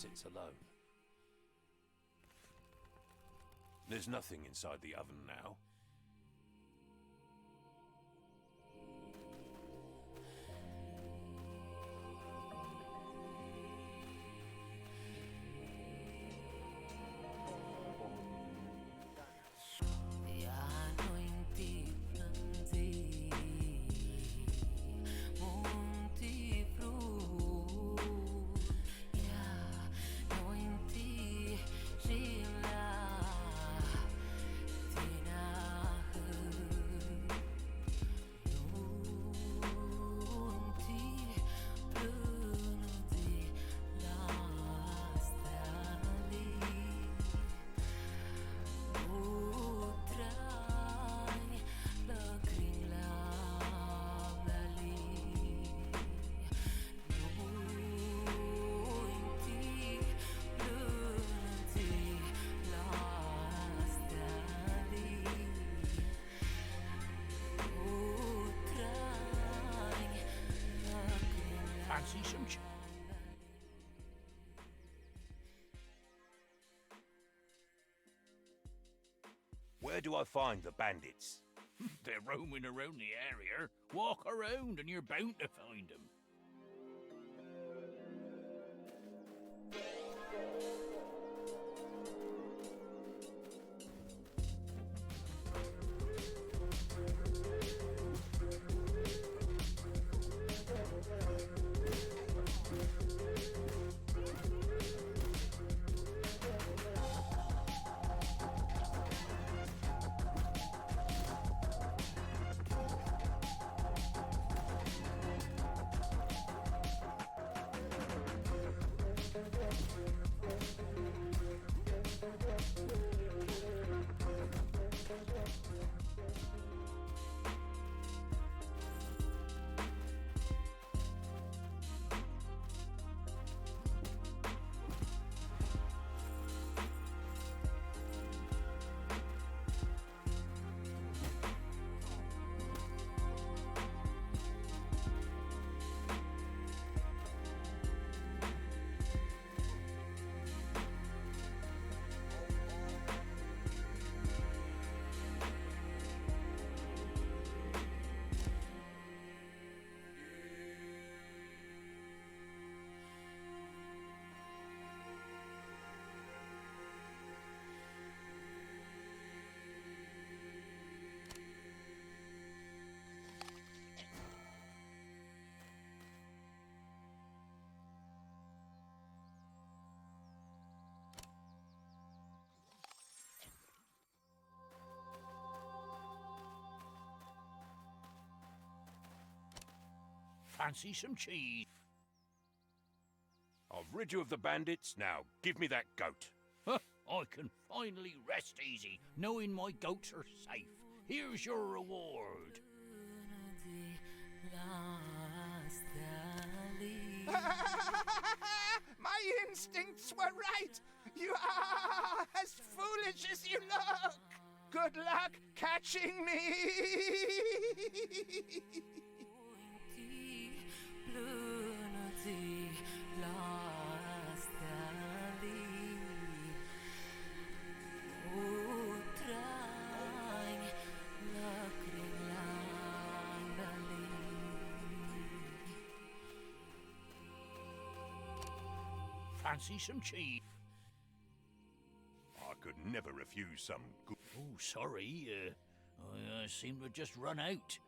sits alone. There's nothing inside the oven now. Fancy some Where do I find the bandits? They're roaming around the area. Walk around and you're bound to find them. Fancy some cheese. I've rid you of the bandits. Now, give me that goat. I can finally rest easy, knowing my goats are safe. Here's your reward. My instincts were right. You are as foolish as you look. Good luck catching me. Fancy some cheese. I could never refuse some good... Oh, sorry. I seem to have just run out.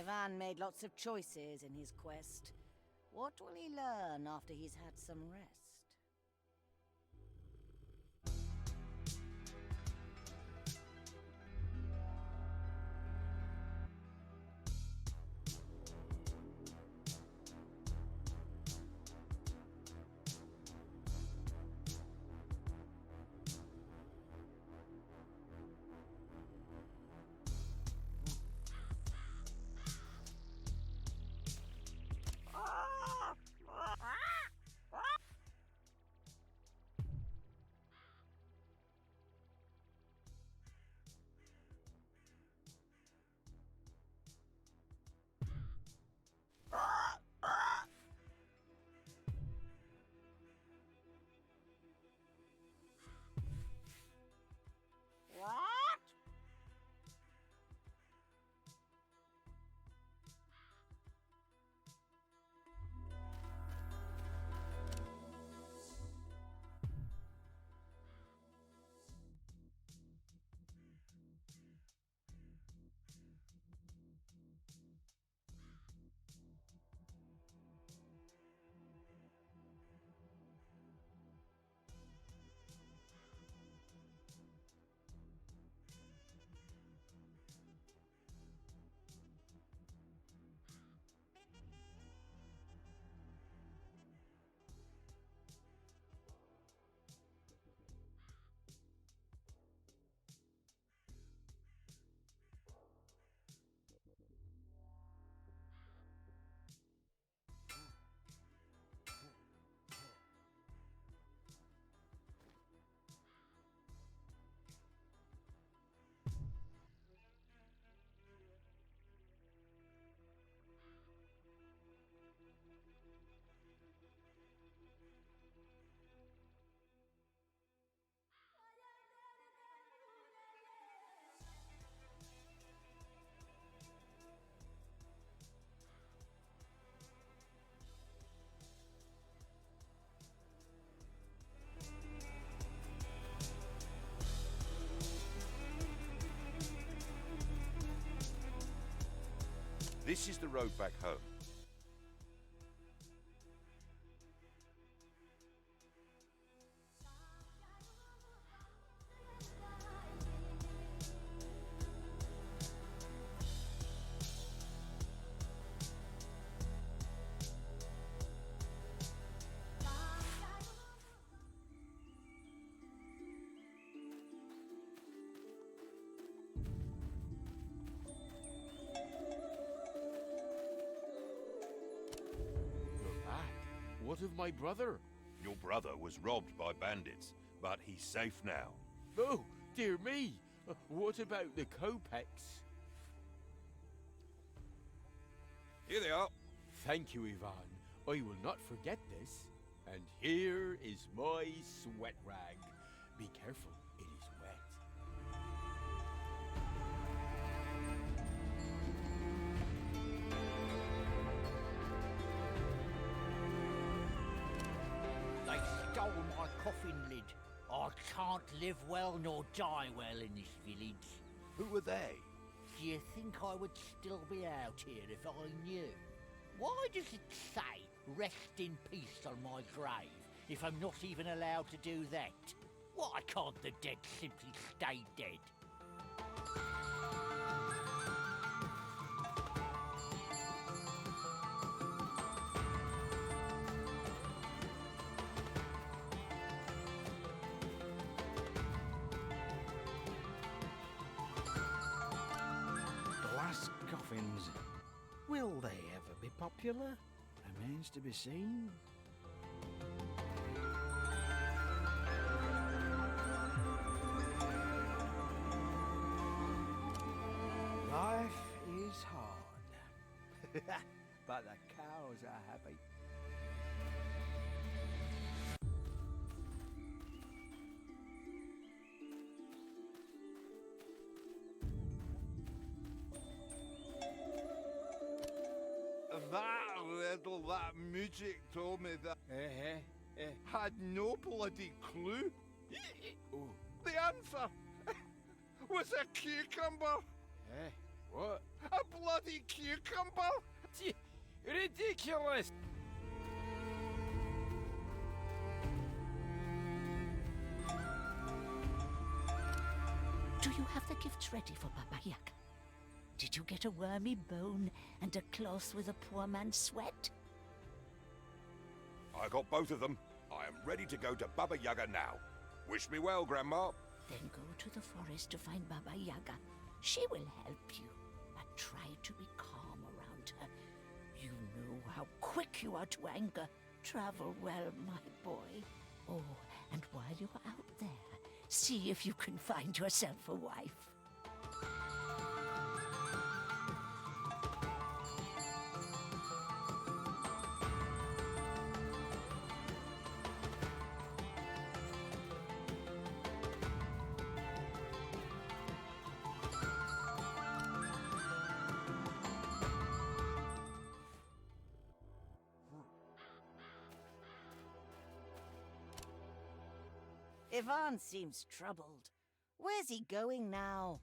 Ivan made lots of choices in his quest. What will he learn after he's had some rest? This is the road back home. What of my brother? Your brother was robbed by bandits, but he's safe now. Oh, dear me. What about the Kopecks? Here they are. Thank you, Ivan. I will not forget this. And here is my sweat rag. Be careful, it is wet. They stole my coffin lid. I can't live well nor die well in this village. Who are they? Do you think I would still be out here if I knew? Why does it say, rest in peace on my grave, if I'm not even allowed to do that? Why can't the dead simply stay dead? Glass coffins. Will they ever be popular? Remains to be seen. Life is hard. But the cows are happy. That music told me that had no bloody clue. The answer was a cucumber. What? A bloody cucumber. Ridiculous! Do you have the gifts ready for Baba Yaga? Did you get a wormy bone and a cloth with a poor man's sweat? I got both of them. I am ready to go to Baba Yaga now. Wish me well, Grandma. Then go to the forest to find Baba Yaga. She will help you, but try to be calm around her. You know how quick you are to anger. Travel well, my boy. Oh, and while you're out there, see if you can find yourself a wife. Ivan seems troubled. Where's he going now?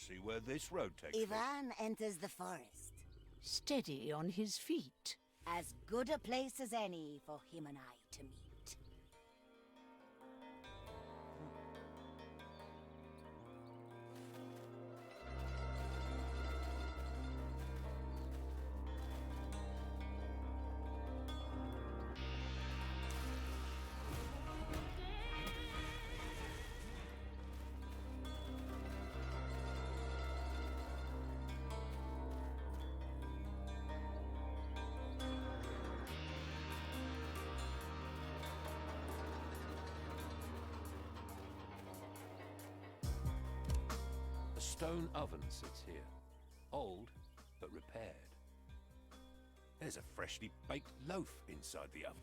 see where this road takes me. Ivan enters the forest. Steady on his feet. As good a place as any for him and I to meet. A stone oven sits here. Old, but repaired. There's a freshly baked loaf inside the oven.